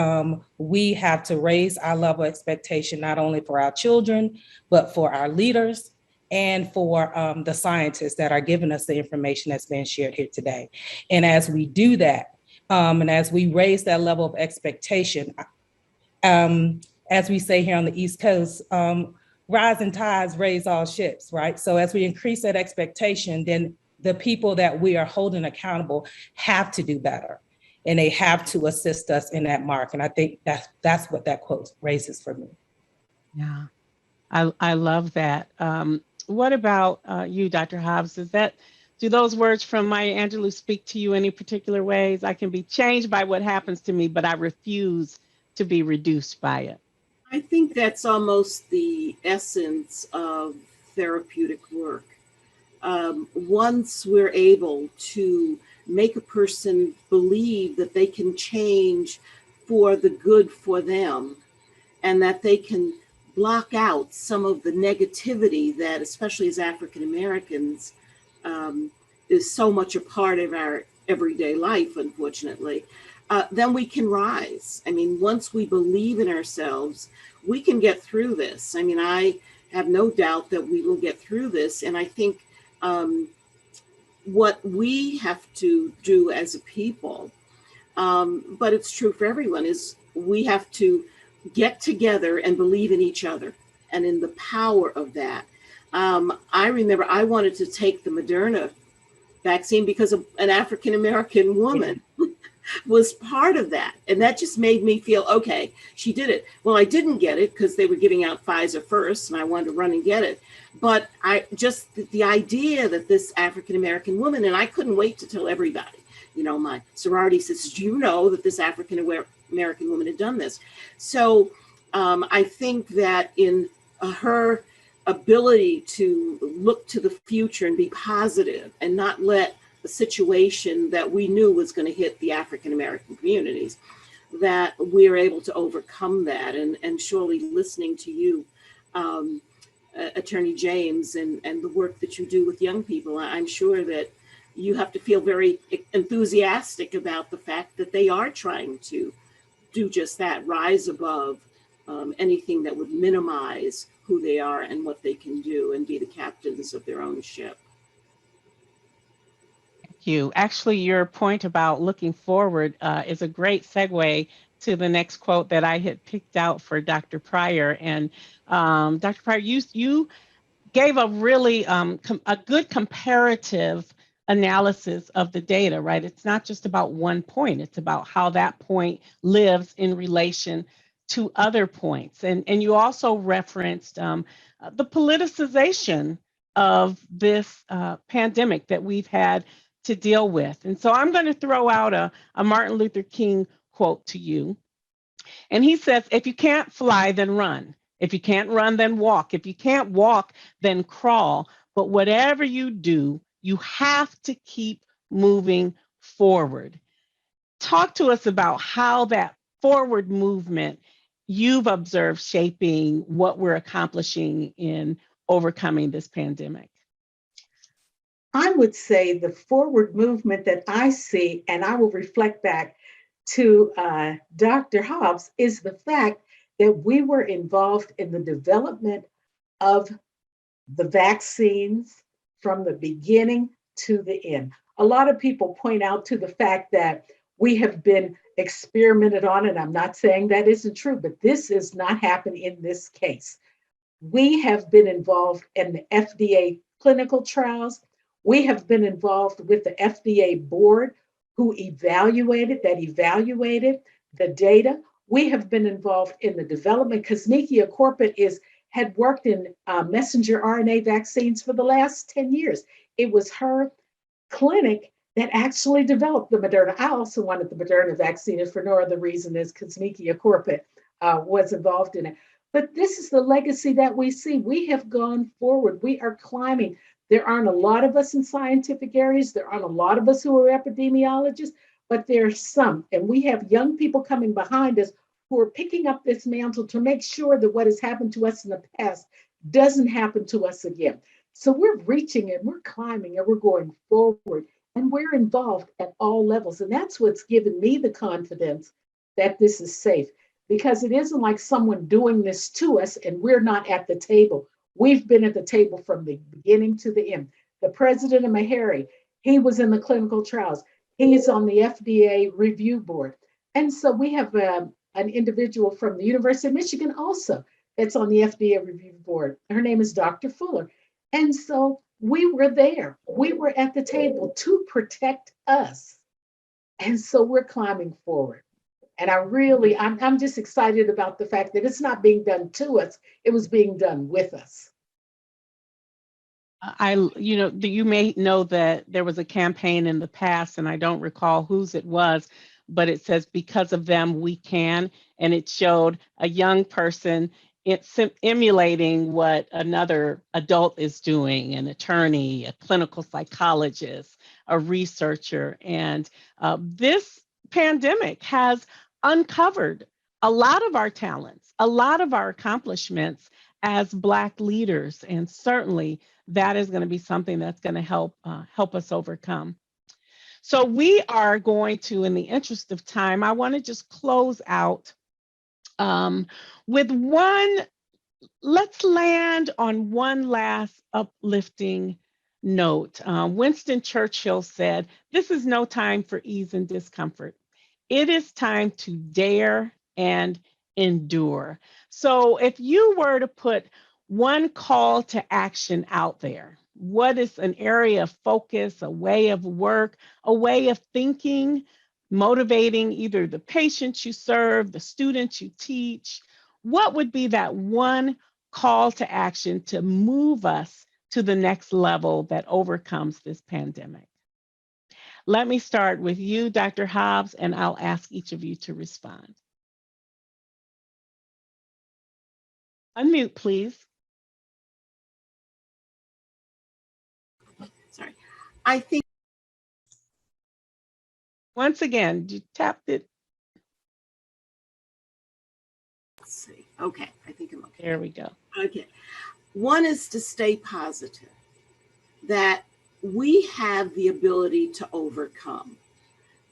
S8: we have to raise our level of expectation, not only for our children, but for our leaders and for the scientists that are giving us the information that's been shared here today. And as we do that, and as we raise that level of expectation, as we say here on the East Coast, rising tides raise all ships, right? So as we increase that expectation, then the people that we are holding accountable have to do better, and they have to assist us in that mark. And I think that's what that quote raises for me.
S6: Yeah, I love that. What about you, Dr. Hobbs? Do those words from Maya Angelou speak to you in any particular ways? I can be changed by what happens to me, but I refuse to be reduced by it.
S3: I think that's almost the essence of therapeutic work. Once we're able to make a person believe that they can change for the good for them, and that they can block out some of the negativity that, especially as African Americans, is so much a part of our everyday life, unfortunately, then we can rise. I mean, once we believe in ourselves, we can get through this. I mean, I have no doubt that we will get through this. And I think what we have to do as a people, but it's true for everyone, is we have to get together and believe in each other and in the power of that. I remember I wanted to take the Moderna vaccine because an African-American woman was part of that. And that just made me feel, okay, she did it. Well, I didn't get it because they were giving out Pfizer first and I wanted to run and get it. But the idea that this African-American woman, and I couldn't wait to tell everybody, you know, my sorority sisters, do you know that this African-American woman had done this? So I think that in her ability to look to the future and be positive and not let the situation that we knew was going to hit the African-American communities, that we're able to overcome that. And surely listening to you, Attorney James, and the work that you do with young people, I'm sure that you have to feel very enthusiastic about the fact that they are trying to do just that, rise above anything that would minimize who they are and what they can do and be the captains of their own ship.
S6: Thank you. Actually, your point about looking forward is a great segue to the next quote that I had picked out for Dr. Pryor. And Dr. Pryor, you gave a really a good comparative analysis of the data, right? It's not just about one point, it's about how that point lives in relation to other points. And you also referenced the politicization of this pandemic that we've had to deal with. And so I'm going to throw out a Martin Luther King quote to you. And he says, if you can't fly, then run. If you can't run, then walk. If you can't walk, then crawl. But whatever you do, you have to keep moving forward. Talk to us about how that forward movement you've observed shaping what we're accomplishing in overcoming this pandemic.
S10: I would say the forward movement that I see, and I will reflect back to Dr. Hobbs, is the fact that we were involved in the development of the vaccines from the beginning to the end. A lot of people point out to the fact that we have been experimented on, and I'm not saying that isn't true, but this is not happening in this case. We have been involved in the FDA clinical trials. We have been involved with the FDA board. who evaluated the data. We have been involved in the development because Nikia Corpet had worked in messenger RNA vaccines for the last 10 years. It was her clinic that actually developed the Moderna. I also wanted the Moderna vaccine, if for no other reason as because Nikia Corpet was involved in it. But this is the legacy that we see. We have gone forward. We are climbing. There aren't a lot of us in scientific areas. There aren't a lot of us who are epidemiologists, but there are some. And we have young people coming behind us who are picking up this mantle to make sure that what has happened to us in the past doesn't happen to us again. So we're reaching and we're climbing and we're going forward and we're involved at all levels. And that's what's given me the confidence that this is safe, because it isn't like someone doing this to us and we're not at the table. We've been at the table from the beginning to the end. The president of Meharry, he was in the clinical trials. He is on the FDA review board. And so we have an individual from the University of Michigan also that's on the FDA review board. Her name is Dr. Fuller. And so we were there. We were at the table to protect us. And so we're climbing forward. And I'm just excited about the fact that it's not being done to us, it was being done with us.
S6: You may know that there was a campaign in the past, and I don't recall whose it was, but it says, because of them, we can. And it showed a young person emulating what another adult is doing, an attorney, a clinical psychologist, a researcher. And this pandemic has uncovered a lot of our talents, a lot of our accomplishments as Black leaders. And certainly that is going to be something that's going to help us overcome. So we are going to, in the interest of time, I want to just close out with let's land on one last uplifting note. Winston Churchill said, "This is no time for ease and discomfort. It is time to dare and endure." So if you were to put one call to action out there, what is an area of focus, a way of work, a way of thinking, motivating either the patients you serve, the students you teach? What would be that one call to action to move us to the next level that overcomes this pandemic? Let me start with you, Dr. Hobbs, and I'll ask each of you to respond. Unmute, please.
S3: Sorry. I think,
S6: Once again, you tapped it.
S3: let's see. Okay, I think I'm okay.
S6: There we go.
S3: Okay. One is to stay positive, that we have the ability to overcome.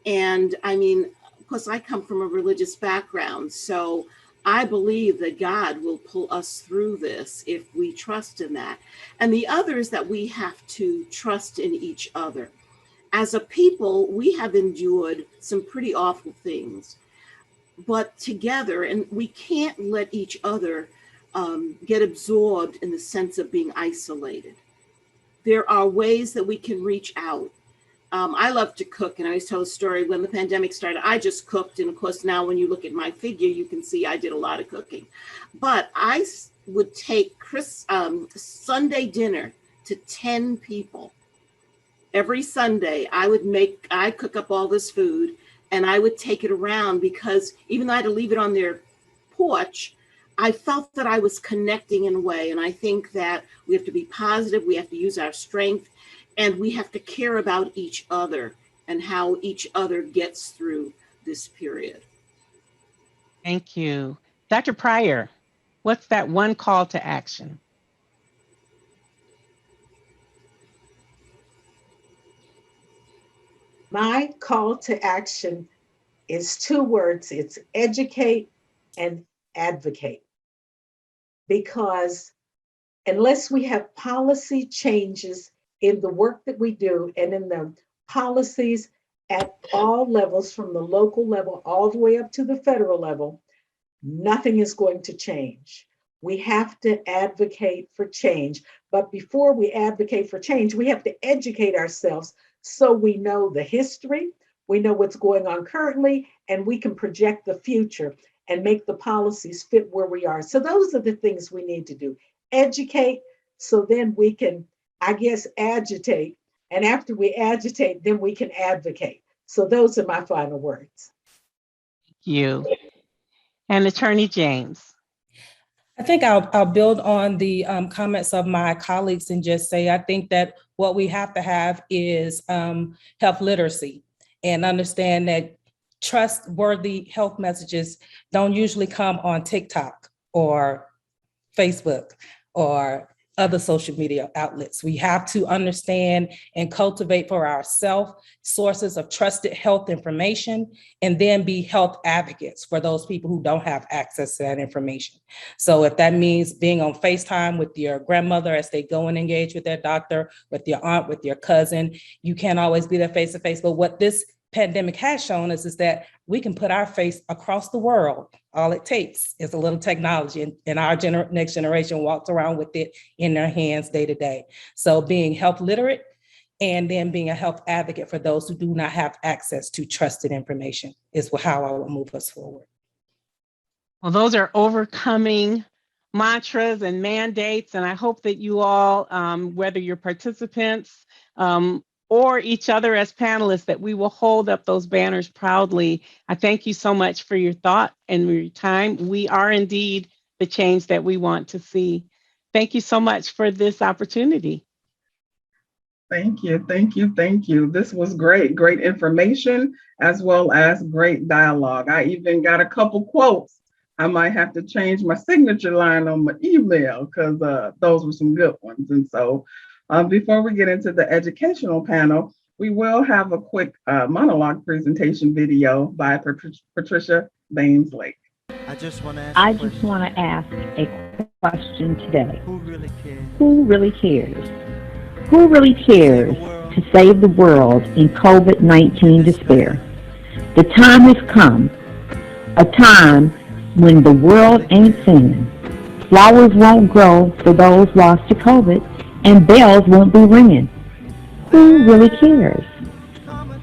S3: And I mean, of course, I come from a religious background, so I believe that God will pull us through this if we trust in that. And the other is that we have to trust in each other. As a people, we have endured some pretty awful things, but together, and we can't let each other get absorbed in the sense of being isolated. There are ways that we can reach out. I love to cook, and I always tell a story. When the pandemic started, I just cooked. And of course, now when you look at my figure, you can see I did a lot of cooking. But I would take Sunday dinner to 10 people. Every Sunday, I cook up all this food, and I would take it around, because even though I had to leave it on their porch, I felt that I was connecting in a way. And I think that we have to be positive, we have to use our strength, and we have to care about each other and how each other gets through this period.
S6: Thank you. Dr. Pryor, what's that one call to action?
S10: My call to action is two words. It's educate and advocate. Because unless we have policy changes in the work that we do and in the policies at all levels, from the local level all the way up to the federal level, nothing is going to change. We have to advocate for change. But before we advocate for change, we have to educate ourselves so we know the history, we know what's going on currently, and we can project the future and make the policies fit where we are. So those are the things we need to do. Educate, so then we can, I guess, agitate. And after we agitate, then we can advocate. So those are my final words.
S6: You and Attorney James.
S8: I think I'll build on the comments of my colleagues and just say, I think that what we have to have is health literacy, and understand that trustworthy health messages don't usually come on TikTok or Facebook or other social media outlets. We have to understand and cultivate for ourselves sources of trusted health information, and then be health advocates for those people who don't have access to that information. So if that means being on FaceTime with your grandmother as they go and engage with their doctor, with your aunt, with your cousin, you can't always be there face to face. But what this pandemic has shown us is that we can put our face across the world. All it takes is a little technology, and our next generation walks around with it in their hands day to day. So being health literate, and then being a health advocate for those who do not have access to trusted information is how I will move us forward.
S6: Well, those are overcoming mantras and mandates, and I hope that you all, whether you're participants or each other as panelists, that we will hold up those banners proudly. I thank you so much for your thought and your time. We are indeed the change that we want to see. Thank you so much for this opportunity.
S5: Thank you, thank you, thank you. This was great, great information as well as great dialogue. I even got a couple quotes. I might have to change my signature line on my email because those were some good ones. And so before we get into the educational panel, we will have a quick monologue presentation video by Patricia Baines-Lake.
S11: I just want to ask a question today.
S12: Who really cares?
S11: Who really cares? Who really cares to save the world in COVID-19 despair? The time has come, a time when the world ain't singing. Flowers won't grow for those lost to COVID, and bells won't be ringing. Who really cares?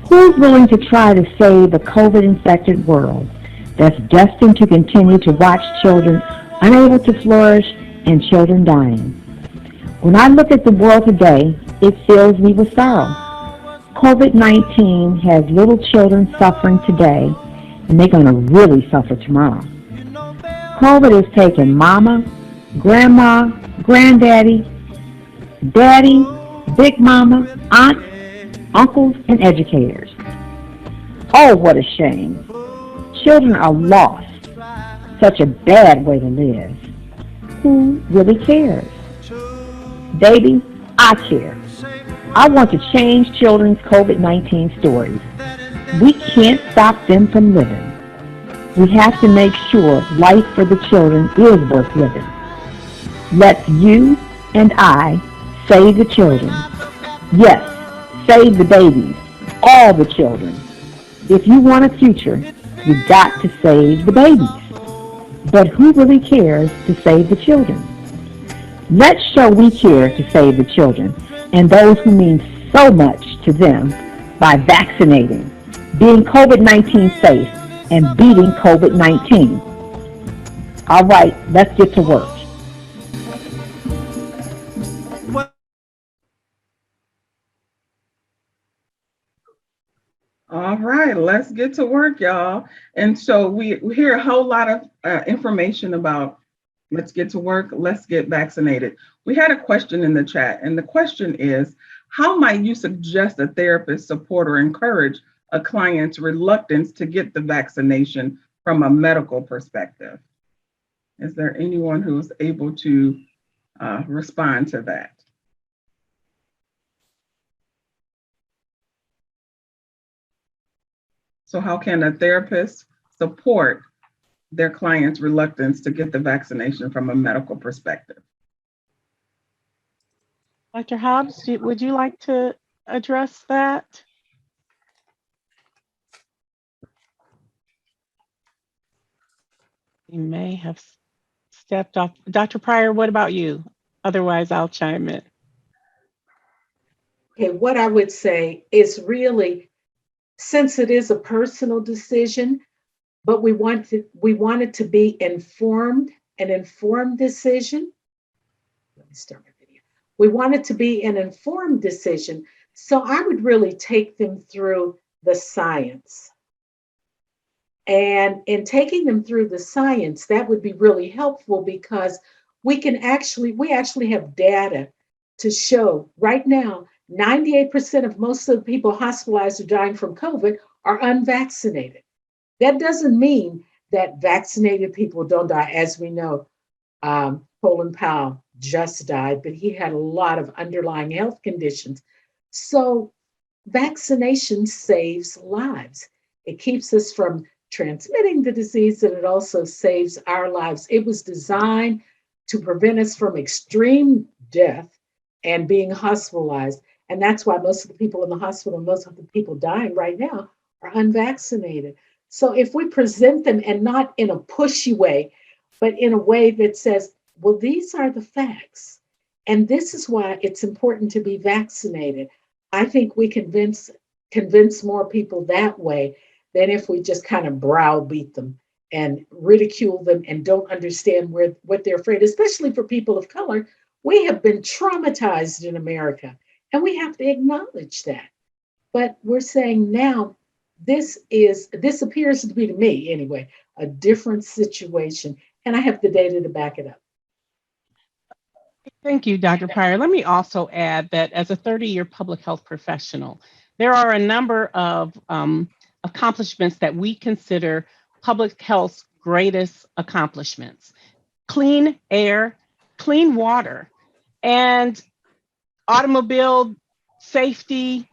S11: Who's willing to try to save a COVID-infected world that's destined to continue to watch children unable to flourish and children dying? When I look at the world today, it fills me with sorrow. COVID-19 has little children suffering today, and they're going to really suffer tomorrow. COVID has taken mama, grandma, granddaddy, daddy, big mama, aunt, uncles, and educators. Oh, what a shame. Children are lost. Such a bad way to live. Who really cares? Baby, I care. I want to change children's COVID-19 stories. We can't stop them from living. We have to make sure life for the children is worth living. Let's you and I save the children. Yes, save the babies, all the children. If you want a future, you've got to save the babies. But who really cares to save the children? Let's show we care to save the children and those who mean so much to them by vaccinating, being COVID-19 safe, and beating COVID-19. All right, let's get to work.
S5: All right, let's get to work, y'all. And so we hear a whole lot of information about let's get to work, let's get vaccinated. We had a question in the chat, and the question is, how might you suggest a therapist support or encourage a client's reluctance to get the vaccination from a medical perspective? Is there anyone who's able to respond to that? So how can a therapist support their client's reluctance to get the vaccination from a medical perspective?
S6: Dr. Hobbs, would you like to address that? You may have stepped off. Dr. Pryor, what about you? Otherwise, I'll chime in.
S10: Okay, what I would say is really since it is a personal decision, but we want it to be an informed decision. Let me start my video. We want it to be an informed decision. So I would really take them through the science. And in taking them through the science, that would be really helpful because we actually have data to show right now 98% of most of the people hospitalized or dying from COVID are unvaccinated. That doesn't mean that vaccinated people don't die. As we know, Colin Powell just died, but he had a lot of underlying health conditions. So vaccination saves lives. It keeps us from transmitting the disease, and it also saves our lives. It was designed to prevent us from extreme death and being hospitalized. And that's why most of the people in the hospital, most of the people dying right now are unvaccinated. So if we present them, and not in a pushy way, but in a way that says, well, these are the facts, and this is why it's important to be vaccinated. I think we convince more people that way than if we just kind of browbeat them and ridicule them and don't understand what they're afraid, especially for people of color. We have been traumatized in America, and we have to acknowledge that. But we're saying now, this appears to be, to me anyway, a different situation, and I have the data to back it up.
S6: Thank you, Dr. Pryor. Let me also add that as a 30-year public health professional, there are a number of accomplishments that we consider public health's greatest accomplishments: clean air, clean water, and automobile safety.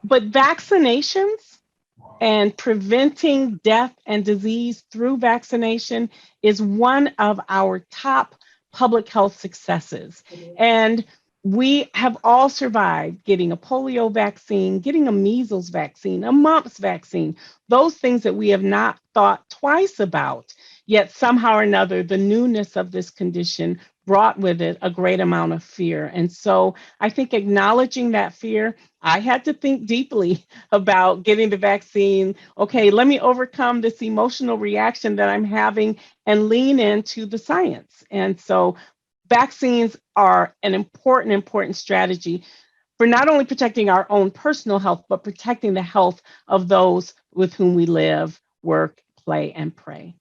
S6: But vaccinations and preventing death and disease through vaccination is one of our top public health successes. And we have all survived getting a polio vaccine, getting a measles vaccine, a mumps vaccine, those things that we have not thought twice about. Yet somehow or another, the newness of this condition brought with it a great amount of fear. And so I think acknowledging that fear, I had to think deeply about getting the vaccine. Okay, let me overcome this emotional reaction that I'm having and lean into the science. And so vaccines are an important strategy for not only protecting our own personal health, but protecting the health of those with whom we live, work, play, and pray.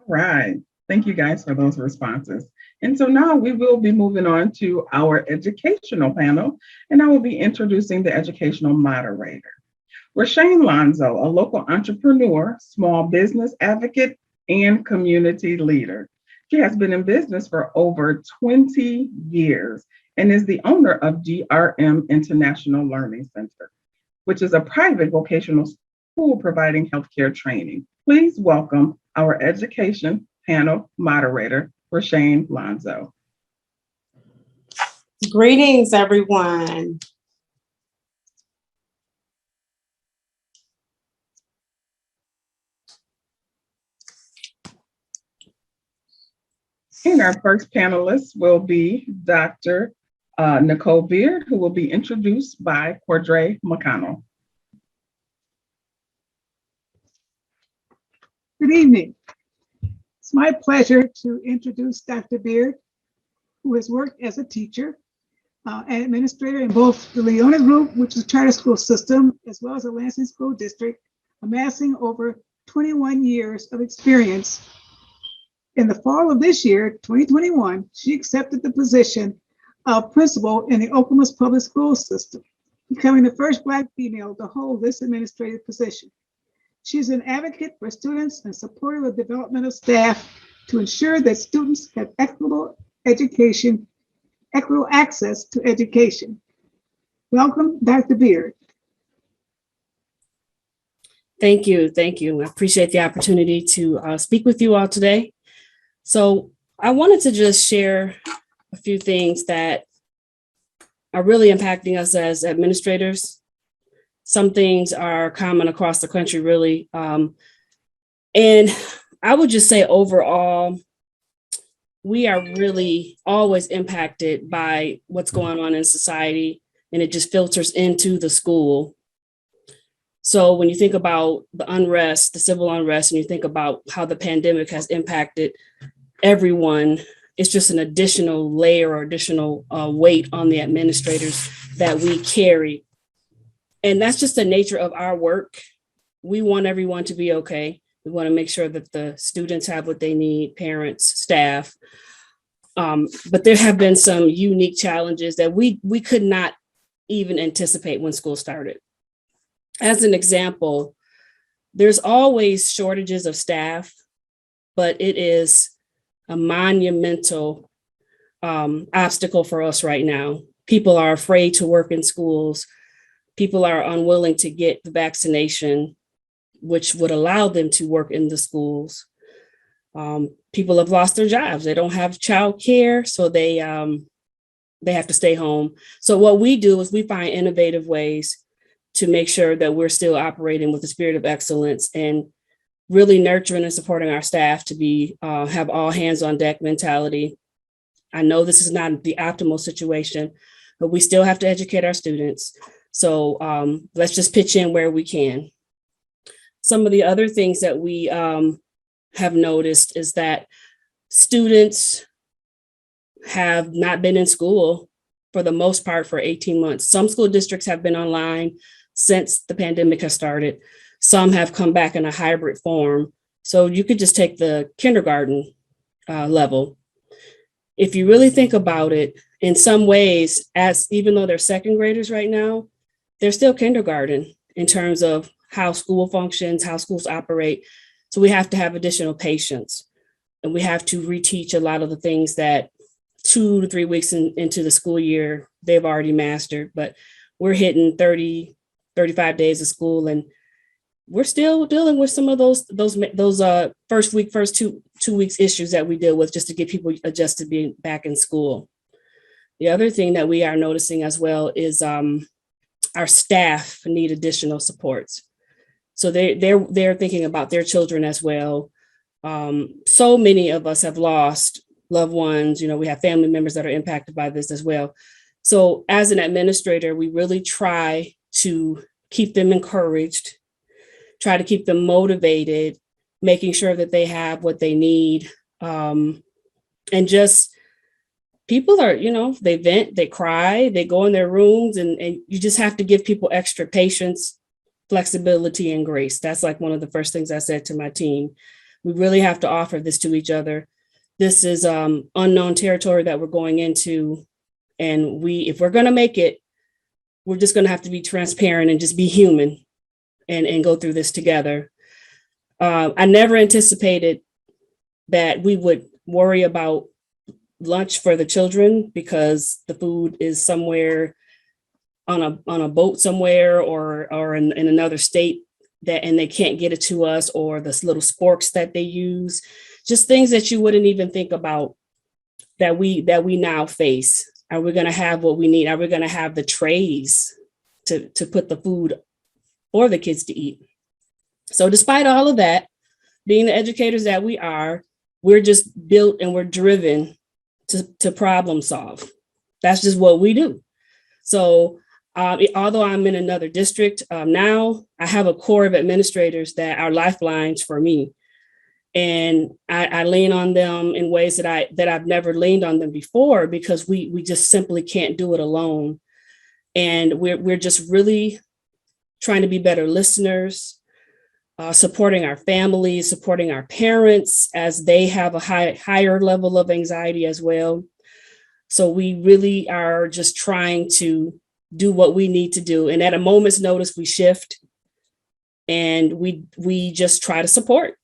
S5: All right. Thank you guys for those responses. And so now we will be moving on to our educational panel, and I will be introducing the educational moderator. Rashane Lonzo, a local entrepreneur, small business advocate, and community leader. She has been in business for over 20 years and is the owner of GRM International Learning Center, which is a private vocational school providing healthcare training. Please welcome our education panel moderator, Rashane Lonzo.
S12: Greetings, everyone.
S5: And our first panelist will be Dr. Nicole Beard, who will be introduced by Cordray McConnell.
S13: Good evening. It's my pleasure to introduce Dr. Beard, who has worked as a teacher and administrator in both the Leona Group, which is a charter school system, as well as the Lansing School District, amassing over 21 years of experience. In the fall of this year, 2021, she accepted the position of principal in the Oklahoma's public school system, becoming the first Black female to hold this administrative position. She's an advocate for students and supportive of development of staff to ensure that students have equitable access to education. Welcome, Dr. Beard.
S14: Thank you. I appreciate the opportunity to speak with you all today. So I wanted to just share a few things that are really impacting us as administrators. Some things are common across the country, really. And I would just say overall, we are really always impacted by what's going on in society, and it just filters into the school. So when you think about the unrest, the civil unrest, and you think about how the pandemic has impacted everyone, it's just an additional layer or additional weight on the administrators that we carry. And that's just the nature of our work. We want everyone to be okay. We want to make sure that the students have what they need, parents, staff. But there have been some unique challenges that we could not even anticipate when school started. As an example, there's always shortages of staff, but it is a monumental obstacle for us right now. People are afraid to work in schools. People are unwilling to get the vaccination, which would allow them to work in the schools. People have lost their jobs. They don't have childcare, so they have to stay home. So what we do is we find innovative ways to make sure that we're still operating with the spirit of excellence and really nurturing and supporting our staff to be have all hands on deck mentality. I know this is not the optimal situation, but we still have to educate our students. So let's just pitch in where we can. Some of the other things that we have noticed is that students have not been in school for the most part for 18 months. Some school districts have been online since the pandemic has started. Some have come back in a hybrid form. So you could just take the kindergarten level. If you really think about it, in some ways, as even though they're second graders right now, they're still kindergarten in terms of how school functions, how schools operate. So we have to have additional patience, and we have to reteach a lot of the things that 2 to 3 weeks into the school year, they've already mastered, but we're hitting 30, 35 days of school, and we're still dealing with some of those first two weeks issues that we deal with just to get people adjusted to being back in school. The other thing that we are noticing as well is our staff need additional supports. So they're thinking about their children as well. So many of us have lost loved ones. You know, we have family members that are impacted by this as well. So as an administrator, we really try to keep them encouraged, try to keep them motivated, making sure that they have what they need. And just people are, you know, they vent, they cry, they go in their rooms, and you just have to give people extra patience, flexibility, and grace. That's like one of the first things I said to my team. We really have to offer this to each other. This is unknown territory that we're going into. And if we're going to make it, we're just going to have to be transparent and just be human and go through this together. I never anticipated that we would worry about lunch for the children because the food is somewhere on a boat somewhere or in another state and they can't get it to us, or the little sporks that they use, just things that you wouldn't even think about that we now face. Are we going to have what we need? Are we going to have the trays to put the food for the kids to eat? So despite all of that, being the educators that we are, we're just built and we're driven to problem solve. That's just what we do. So although I'm in another district now, I have a core of administrators that are lifelines for me. And I lean on them in ways that I've never leaned on them before, because we just simply can't do it alone. And we're just really trying to be better listeners, supporting our families, supporting our parents as they have a higher level of anxiety as well. So we really are just trying to do what we need to do. And at a moment's notice, we shift and we just try to support.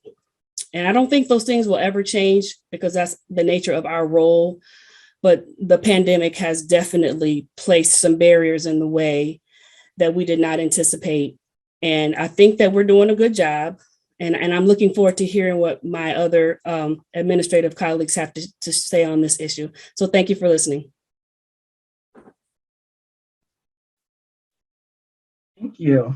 S14: And I don't think those things will ever change because that's the nature of our role. But the pandemic has definitely placed some barriers in the way that we did not anticipate. And I think that we're doing a good job. And I'm looking forward to hearing what my other administrative colleagues have to say on this issue. So thank you for listening.
S5: Thank you.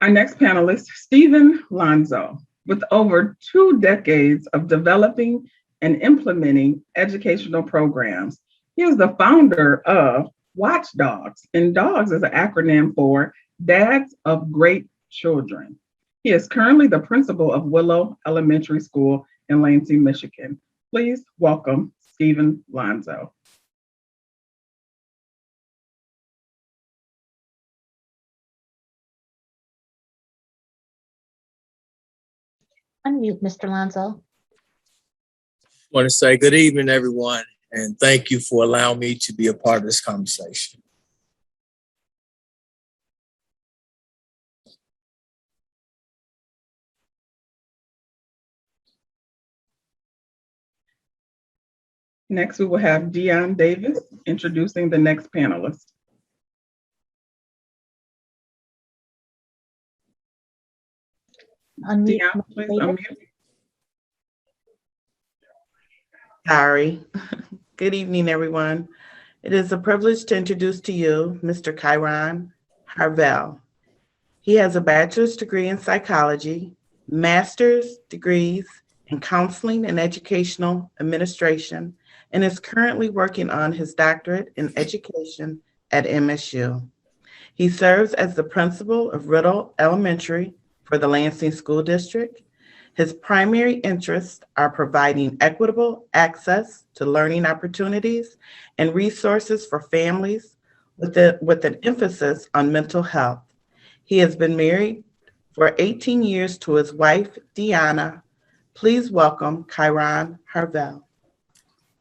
S5: Our next panelist, Stephen Lonzo, with over 2 decades of developing and implementing educational programs. He is the founder of Watchdogs, and DOGS is an acronym for Dads of Great Children. He is currently the principal of Willow Elementary School in Lansing, Michigan. Please welcome Stephen Lonzo.
S15: Unmute, Mr. Lonzo.
S16: I want to say good evening, everyone, and thank you for allowing me to be a part of this conversation.
S5: Next, we will have Dion Davis introducing the next panelist.
S15: Unmute.
S5: Dion, please unmute.
S17: Sorry. Good evening, everyone. It is a privilege to introduce to you Mr. Kyron Harvell. He has a bachelor's degree in psychology, master's degrees in counseling and educational administration, and is currently working on his doctorate in education at MSU. He serves as the principal of Riddle Elementary for the Lansing School District. His primary interests are providing equitable access to learning opportunities and resources for families with an emphasis on mental health. He has been married for 18 years to his wife, Deanna. Please welcome Kyron Harvell.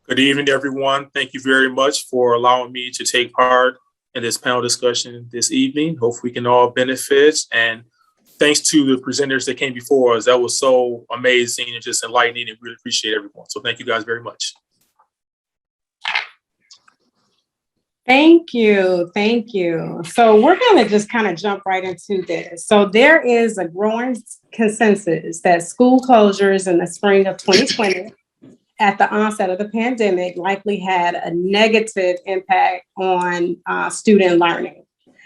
S18: Good evening, everyone. Thank you very much for allowing me to take part in this panel discussion this evening. Hope we can all benefit. And thanks to the presenters that came before us. That was so amazing and just enlightening, and really appreciate everyone. So thank you guys very much.
S12: Thank you. Thank you. So we're going to just kind of jump right into this. So there is a growing consensus that school closures in the spring of 2020 at the onset of the pandemic likely had a negative impact on student learning.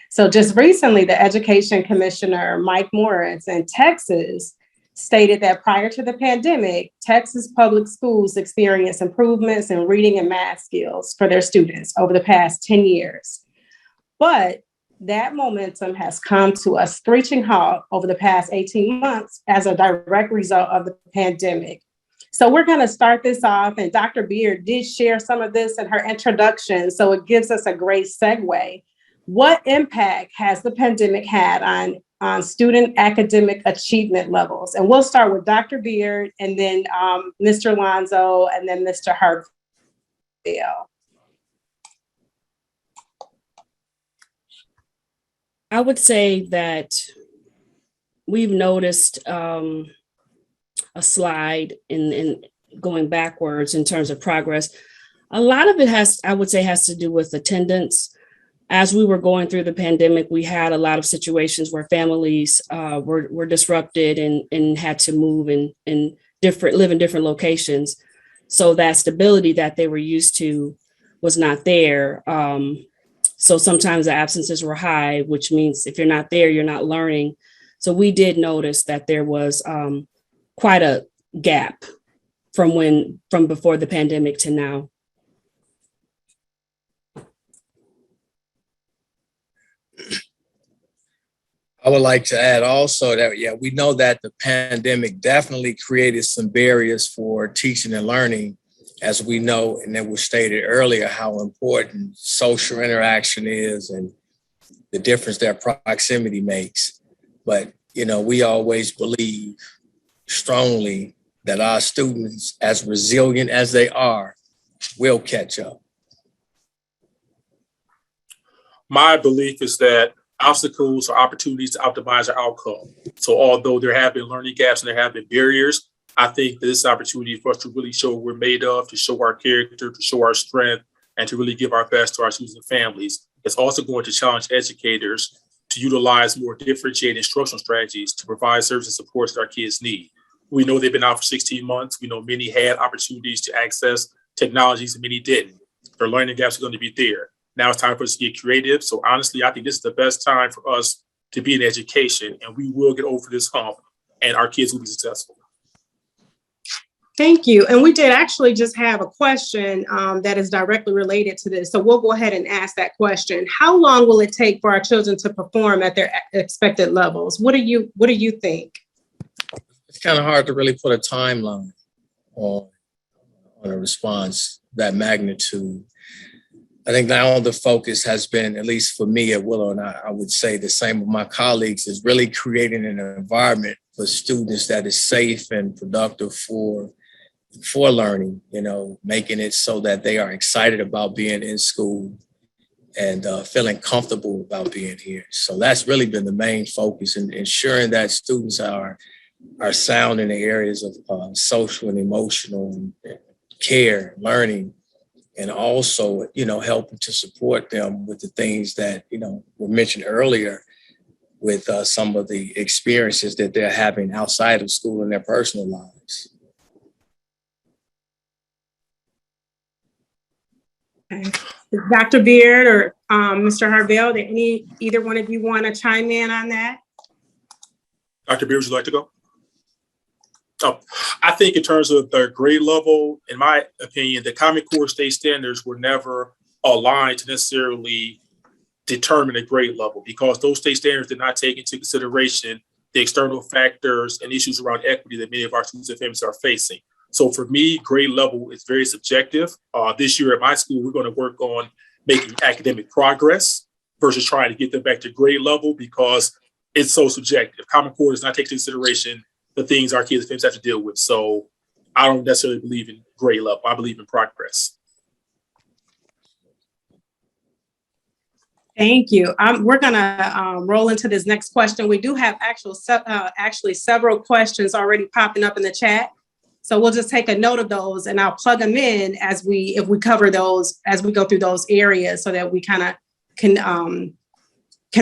S12: So just recently, the Education Commissioner, Mike Morris in Texas, stated that prior to the pandemic, Texas public schools experienced improvements in reading and math skills for their students over the past 10 years. But that momentum has come to a screeching halt over the past 18 months as a direct result of the pandemic. So we're going to start this off, and Dr. Beard did share some of this in her introduction, so it gives us a great segue. What impact has the pandemic had on student academic achievement levels? And we'll start with Dr. Beard, and then Mr. Lonzo, and then Mr. Harvell.
S14: I would say that we've noticed a slide in going backwards in terms of progress. A lot of it has to do with attendance. As we were going through the pandemic, we had a lot of situations where families were disrupted and had to move and live in different locations. So that stability that they were used to was not there. So sometimes the absences were high, which means if you're not there, you're not learning. So we did notice that there was quite a gap from before the pandemic to now.
S16: I would like to add also that, we know that the pandemic definitely created some barriers for teaching and learning, as we know, and it was stated earlier, how important social interaction is and the difference that proximity makes. But, we always believe strongly that our students, as resilient as they are, will catch up.
S18: My belief is that obstacles are opportunities to optimize our outcome. So although there have been learning gaps and there have been barriers, I think this is an opportunity for us to really show what we're made of, to show our character, to show our strength, and to really give our best to our students and families. It's also going to challenge educators to utilize more differentiated instructional strategies to provide services and supports that our kids need. We know they've been out for 16 months. We know many had opportunities to access technologies and many didn't. Their learning gaps are going to be there. Now it's time for us to get creative. So honestly, I think this is the best time for us to be in education, and we will get over this hump and our kids will be successful.
S12: Thank you. And we did actually just have a question that is directly related to this. So we'll go ahead and ask that question. How long will it take for our children to perform at their expected levels? What do you think?
S16: It's kind of hard to really put a timeline on a response that magnitude. I think now the focus has been, at least for me at Willow, and I would say the same with my colleagues, is really creating an environment for students that is safe and productive for learning, making it so that they are excited about being in school and feeling comfortable about being here. So that's really been the main focus, in ensuring that students are sound in the areas of social and emotional care, learning, and also, helping to support them with the things that, were mentioned earlier with some of the experiences that they're having outside of school in their personal lives.
S12: Okay. Dr. Beard or Mr. Harvell, either one of you want to chime in on that?
S18: Dr. Beard, would you like to go? Oh, I think in terms of the grade level, in my opinion, the Common Core state standards were never aligned to necessarily determine a grade level, because those state standards did not take into consideration the external factors and issues around equity that many of our students and families are facing. So for me, grade level is very subjective. This year at my school, we're going to work on making academic progress versus trying to get them back to grade level, because it's so subjective. Common Core does not take into consideration the things our kids and families have to deal with. So I don't necessarily believe in grade level. I believe in progress.
S12: Thank you. We're going to roll into this next question. We do have actually several questions already popping up in the chat. So we'll just take a note of those, and I'll plug them in if we cover those as we go through those areas, so that we kind of can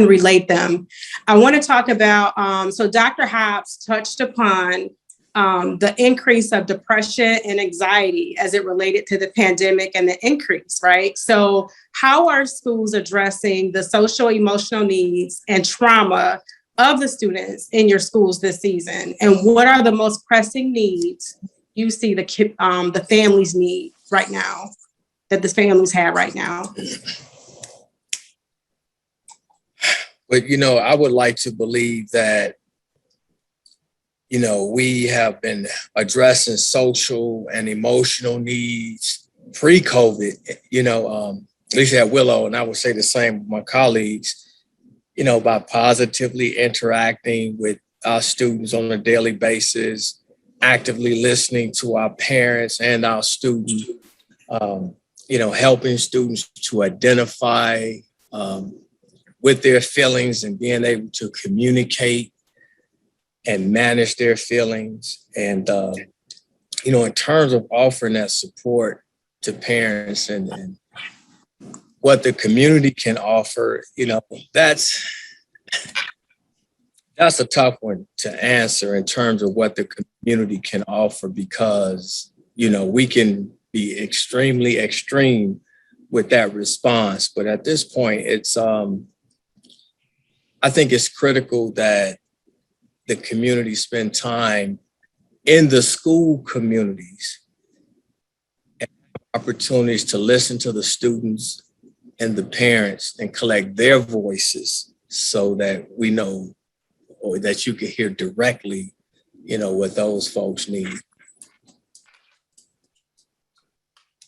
S12: relate them. I want to talk about, so Dr. Hobbs touched upon the increase of depression and anxiety as it related to the pandemic and the increase, right? So how are schools addressing the social emotional needs and trauma of the students in your schools this season? And what are the most pressing needs you see the families need right now, that the families have right now?
S16: But, I would like to believe that, we have been addressing social and emotional needs pre-COVID, at least at Willow, and I would say the same with my colleagues, by positively interacting with our students on a daily basis, actively listening to our parents and our students, helping students to identify with their feelings and being able to communicate and manage their feelings. And, in terms of offering that support to parents and what the community can offer, that's a tough one to answer in terms of what the community can offer, because, we can be extremely extreme with that response. But at this point, it's, I think it's critical that the community spend time in the school communities and opportunities to listen to the students and the parents and collect their voices, so that we know, or that you can hear directly, what those folks need.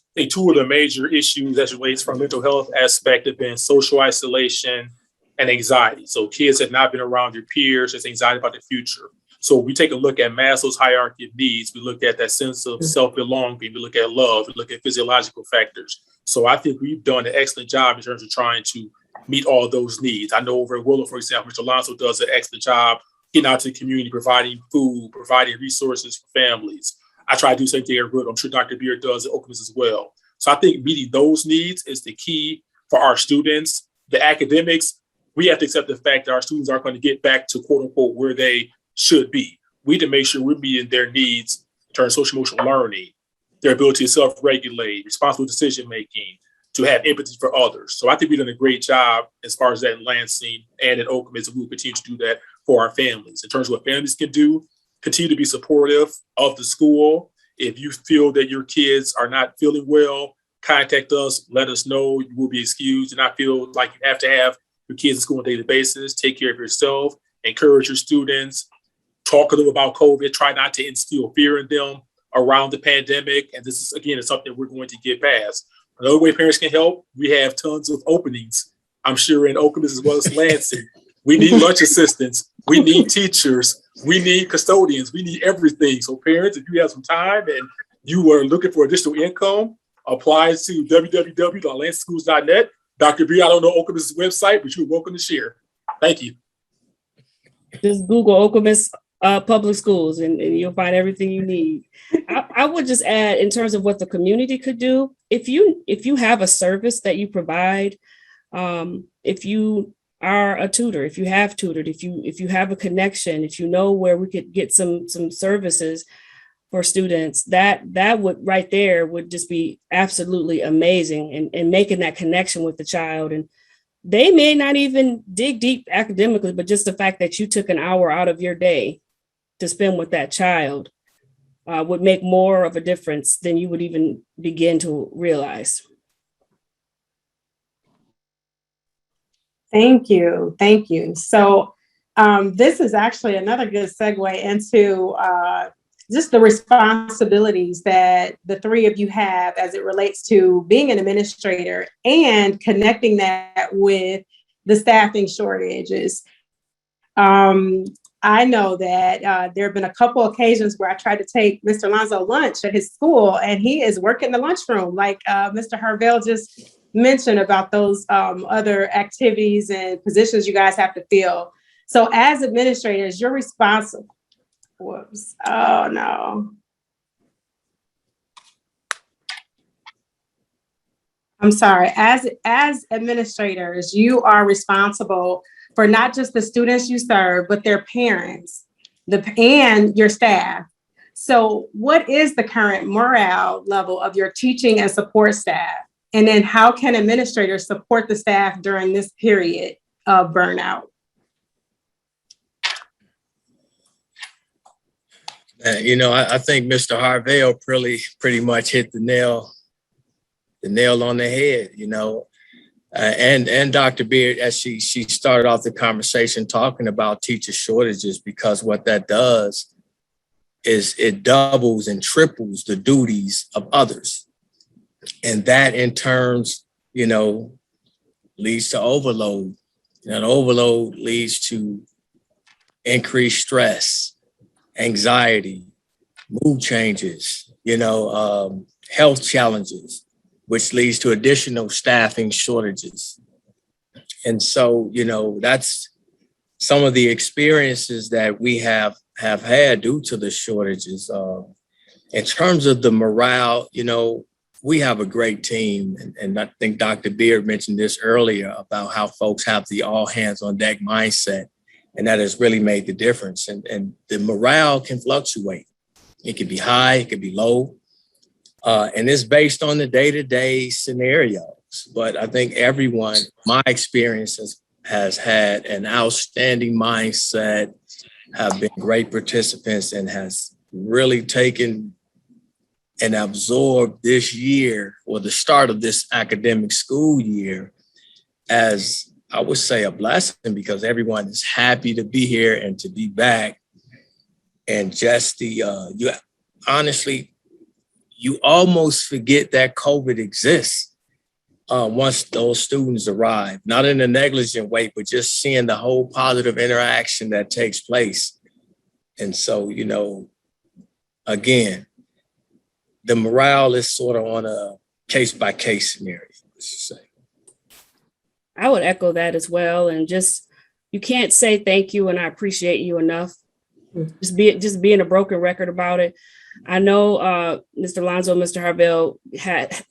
S18: I think two of the major issues as it relates from mental health aspect have been social isolation and anxiety. So kids have not been around their peers. There's anxiety about the future. So we take a look at Maslow's hierarchy of needs. We look at that sense of self-belonging. We look at love. We look at physiological factors. So I think we've done an excellent job in terms of trying to meet all of those needs. I know over at Willow, for example, Mr. Alonso does an excellent job getting out to the community, providing food, providing resources for families. I try to do the same thing at Willow. I'm sure Dr. Beard does at Oakland as well. So I think meeting those needs is the key for our students. The academics, we have to accept the fact that our students aren't going to get back to quote unquote where they should be. We need to make sure we're meeting their needs in terms of social emotional learning, their ability to self-regulate, responsible decision-making, to have empathy for others. So I think we've done a great job as far as that in Lansing and at Oakland, and we'll continue to do that for our families. In terms of what families can do, continue to be supportive of the school. If you feel that your kids are not feeling well, contact us, let us know. You will be excused. And I feel like you have to have your kids in school on a daily basis. Take care of yourself, encourage your students, talk to them about COVID, try not to instill fear in them around the pandemic. And this is, again, it's something we're going to get past. Another way parents can help, we have tons of openings, I'm sure, in Okemos as well as Lansing. We need lunch assistants. We need teachers. We need custodians. We need everything. So parents, if you have some time and you are looking for additional income, apply to www.lansingschools.net. Dr. B, I don't know Okemos' website, but you're welcome to share. Thank you.
S14: Just Google Okemos public schools and you'll find everything you need. I would just add, in terms of what the community could do, if you have a service that you provide, if you are a tutor, if you have tutored, if you have a connection, if you know where we could get some services for students, that would right there would just be absolutely amazing, and making that connection with the child. And they may not even dig deep academically, but just the fact that you took an hour out of your day to spend with that child would make more of a difference than you would even begin to realize.
S12: Thank you. Thank you. So this is actually another good segue into just the responsibilities that the three of you have as it relates to being an administrator and connecting that with the staffing shortages. I know that there have been a couple occasions where I tried to take Mr. Lonzo lunch at his school, and he is working the lunchroom, like Mr. Harvell just mentioned about those other activities and positions you guys have to fill. So as administrators, you're responsible. Whoops. Oh, no. I'm sorry. As administrators, you are responsible for not just the students you serve, but their parents and your staff. So what is the current morale level of your teaching and support staff? And then how can administrators support the staff during this period of burnout?
S16: I think Mr. Harvell pretty much hit the nail on the head, and Dr. Beard, as she started off the conversation talking about teacher shortages, because what that does is it doubles and triples the duties of others. And that in turns, leads to overload. And overload leads to increased stress, anxiety, mood changes, health challenges, which leads to additional staffing shortages. And so, that's some of the experiences that we have had due to the shortages. In terms of the morale, we have a great team. And I think Dr. Beard mentioned this earlier about how folks have the all hands on deck mindset. And that has really made the difference. And the morale can fluctuate. It can be high, it can be low. And it's based on the day-to-day scenarios. But I think everyone, my experience has had an outstanding mindset, have been great participants, and has really taken and absorbed this year, or the start of this academic school year, as I would say a blessing, because everyone is happy to be here and to be back. And just honestly, you almost forget that COVID exists once those students arrive, not in a negligent way, but just seeing the whole positive interaction that takes place. And so, again, the morale is sort of on a case-by-case scenario, let's say.
S14: I would echo that as well. And you can't say thank you and I appreciate you enough. Just being a broken record about it. I know Mr. Lonzo, Mr. Harvell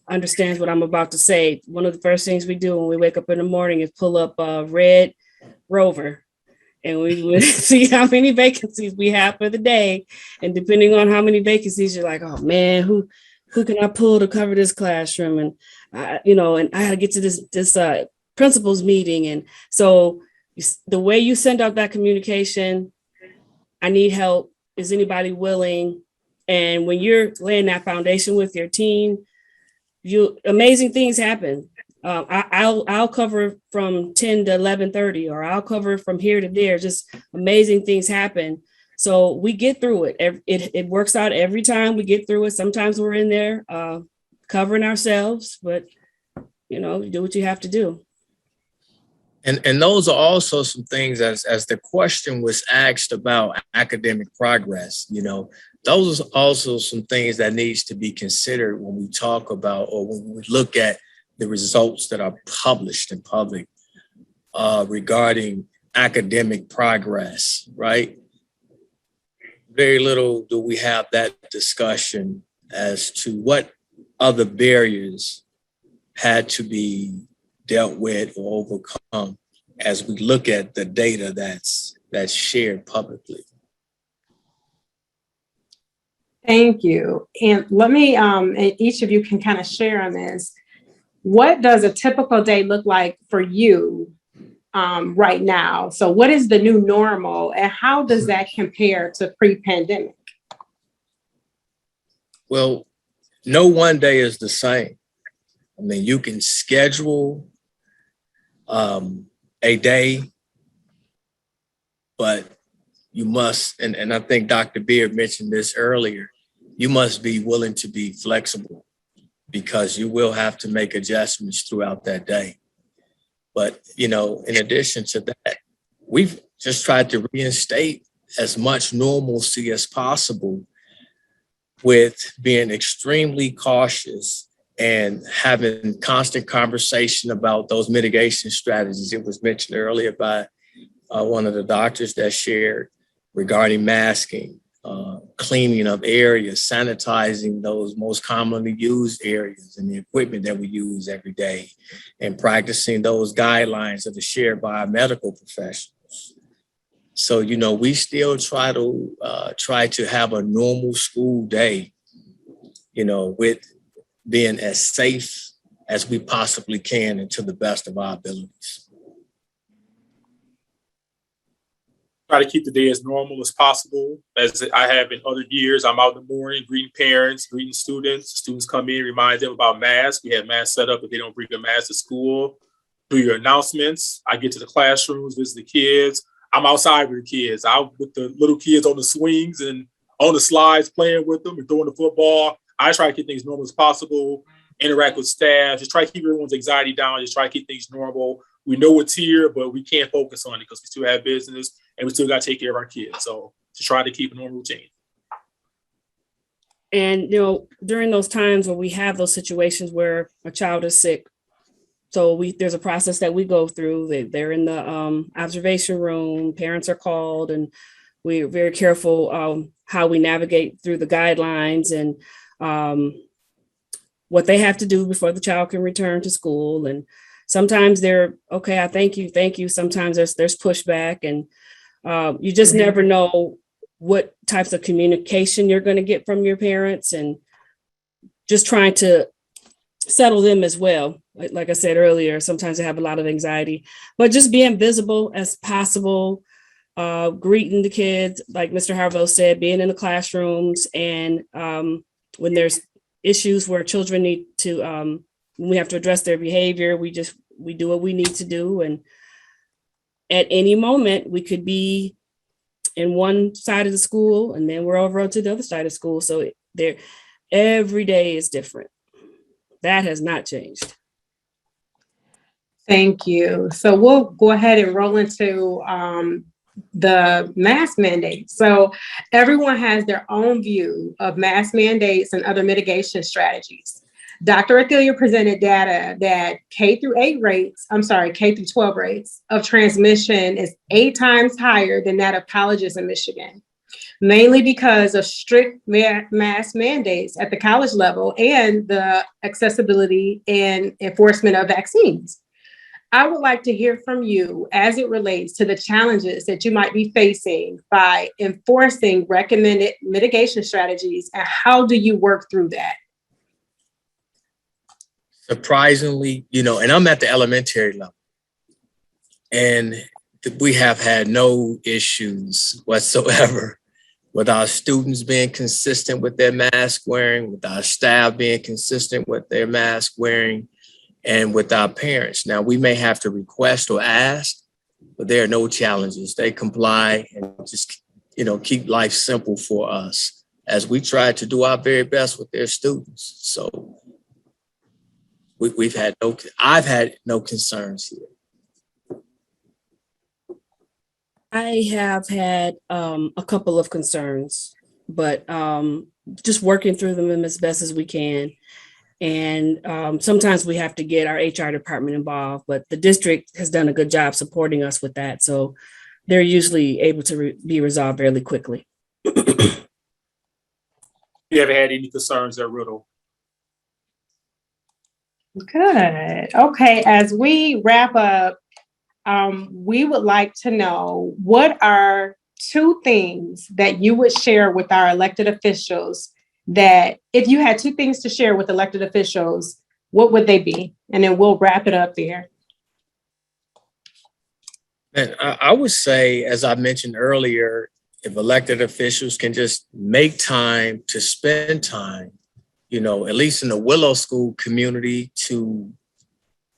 S14: understands what I'm about to say. One of the first things we do when we wake up in the morning is pull up Red Rover, and we would see how many vacancies we have for the day. And depending on how many vacancies, you're like, oh man, who can I pull to cover this classroom? And and I had to get to this principals meeting. And so the way you send out that communication, I need help. Is anybody willing? And when you're laying that foundation with your team, amazing things happen. I'll cover from 10 to 11:30, or I'll cover from here to there. Just amazing things happen. So we get through it. It works out every time we get through it. Sometimes we're in there covering ourselves, but you do what you have to do.
S16: And those are also some things, as the question was asked about academic progress, those are also some things that needs to be considered when we talk about, or when we look at the results that are published in public regarding academic progress, right? Very little do we have that discussion as to what other barriers had to be dealt with or overcome as we look at the data that's shared publicly.
S12: Thank you. And let me, and each of you can kind of share on this. What does a typical day look like for you right now? So what is the new normal, and how does that compare to pre-pandemic?
S16: Well, no one day is the same. I mean, you can schedule a day, but you must, and I think Dr. Beard mentioned this earlier, you must be willing to be flexible, because you will have to make adjustments throughout that day. But, in addition to that, we've just tried to reinstate as much normalcy as possible with being extremely cautious and having constant conversation about those mitigation strategies. It was mentioned earlier by one of the doctors that shared regarding masking, cleaning of areas, sanitizing those most commonly used areas and the equipment that we use every day, and practicing those guidelines that are shared by our medical professionals. So, we still try to have a normal school day, with being as safe as we possibly can and to the best of our abilities.
S18: Try to keep the day as normal as possible. As I have in other years, I'm out in the morning greeting parents, greeting students. Students come in, remind them about masks. We have masks set up if they don't bring a mask to school. Do your announcements. I get to the classrooms, visit the kids. I'm outside with the kids, out with the little kids on the swings and on the slides, playing with them and throwing the football. I try to keep things normal as possible, interact with staff, just try to keep everyone's anxiety down, just try to keep things normal. We know it's here, but we can't focus on it because we still have business and we still got to take care of our kids. So to try to keep a normal routine.
S14: And, during those times where we have those situations where a child is sick, so there's a process that we go through. They're in the observation room, parents are called, and we're very careful how we navigate through the guidelines and what they have to do before the child can return to school. And sometimes they're, okay, I thank you. Sometimes there's pushback, and you just never know what types of communication you're going to get from your parents, and just trying to settle them as well. Like I said earlier, sometimes they have a lot of anxiety, but just being visible as possible, greeting the kids, like Mr. Harville said, being in the classrooms, and when there's issues where children need to, when we have to address their behavior, we do what we need to do. And at any moment, we could be in one side of the school and then we're over to the other side of school. So every day is different. That has not changed.
S12: Thank you. So we'll go ahead and roll into the mask mandate. So everyone has their own view of mask mandates and other mitigation strategies. Dr. Athilia presented data that K through 12 rates of transmission is 8 times higher than that of colleges in Michigan, mainly because of strict mask mandates at the college level and the accessibility and enforcement of vaccines. I would like to hear from you as it relates to the challenges that you might be facing by enforcing recommended mitigation strategies, and how do you work through that?
S16: Surprisingly, and I'm at the elementary level, and we have had no issues whatsoever with our students being consistent with their mask wearing, with our staff being consistent with their mask wearing, and with our parents. Now, we may have to request or ask, but there are no challenges. They comply and just, keep life simple for us as we try to do our very best with their students. So I've had no concerns here.
S14: I have had a couple of concerns, but just working through them as best as we can. And sometimes we have to get our HR department involved, but the district has done a good job supporting us with that. So they're usually able to be resolved fairly quickly.
S18: You haven't had any concerns there, Riddle?
S12: Good. Okay, as we wrap up, we would like to know, what are 2 things that you would share with our elected officials, that if you had 2 things to share with elected officials, what would they be? And then we'll wrap it up there.
S16: And I would say, as I mentioned earlier, if elected officials can just make time to spend time, at least in the Willow School community, to,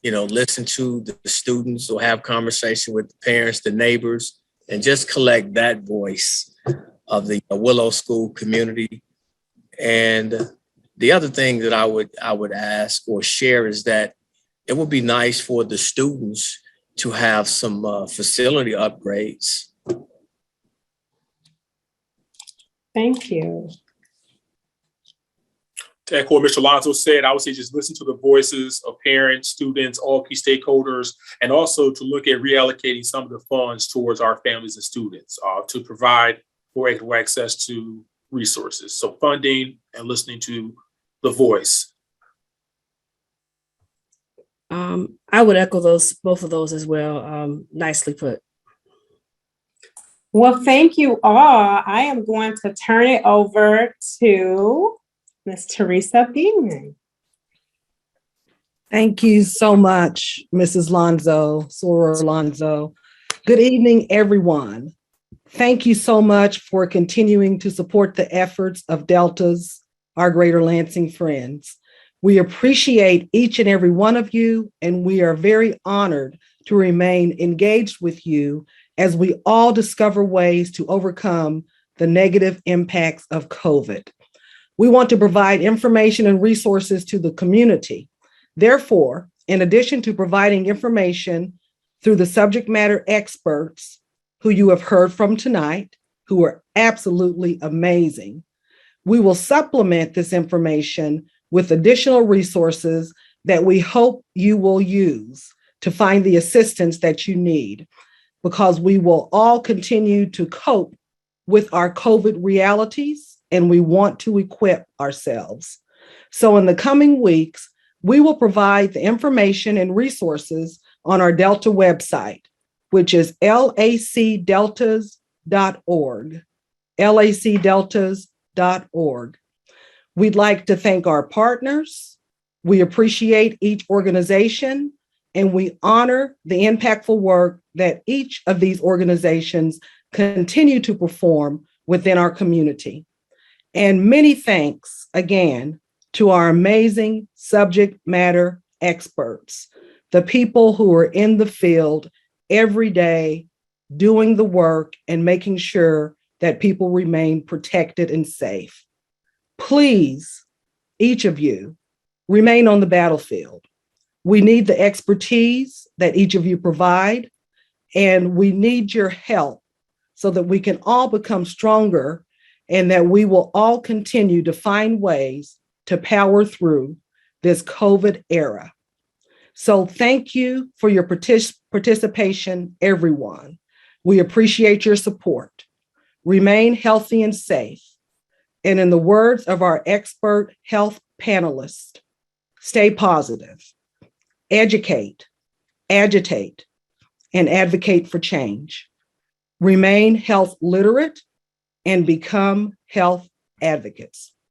S16: listen to the students or have conversation with the parents, the neighbors, and just collect that voice of the Willow School community. And the other thing that I would ask or share is that it would be nice for the students to have some facility upgrades.
S12: Thank you.
S18: To echo what Mr. Alonso said, I would say just listen to the voices of parents, students, all key stakeholders, and also to look at reallocating some of the funds towards our families and students to provide more equitable access to resources. So funding and listening to the voice.
S14: I would echo both of those as well. Nicely put.
S12: Well, thank you all. I am going to turn it over to Ms. Teresa Beeman.
S15: Thank you so much, Mrs. Lonzo, Soror Lonzo. Good evening, everyone. Thank you so much for continuing to support the efforts of Delta's, our Greater Lansing friends. We appreciate each and every one of you, and we are very honored to remain engaged with you as we all discover ways to overcome the negative impacts of COVID. We want to provide information and resources to the community. Therefore, in addition to providing information through the subject matter experts who you have heard from tonight, who are absolutely amazing, we will supplement this information with additional resources that we hope you will use to find the assistance that you need, because we will all continue to cope with our COVID realities, and we want to equip ourselves. So in the coming weeks, we will provide the information and resources on our Delta website, which is lacdeltas.org, lacdeltas.org. We'd like to thank our partners. We appreciate each organization, and we honor the impactful work that each of these organizations continue to perform within our community. And many thanks again to our amazing subject matter experts, the people who are in the field every day doing the work and making sure that people remain protected and safe. Please, each of you, remain on the battlefield. We need the expertise that each of you provide, and we need your help so that we can all become stronger and that we will all continue to find ways to power through this COVID era. So thank you for your participation, everyone. We appreciate your support. Remain healthy and safe. And in the words of our expert health panelist, stay positive, educate, agitate, and advocate for change. Remain health literate and become health advocates.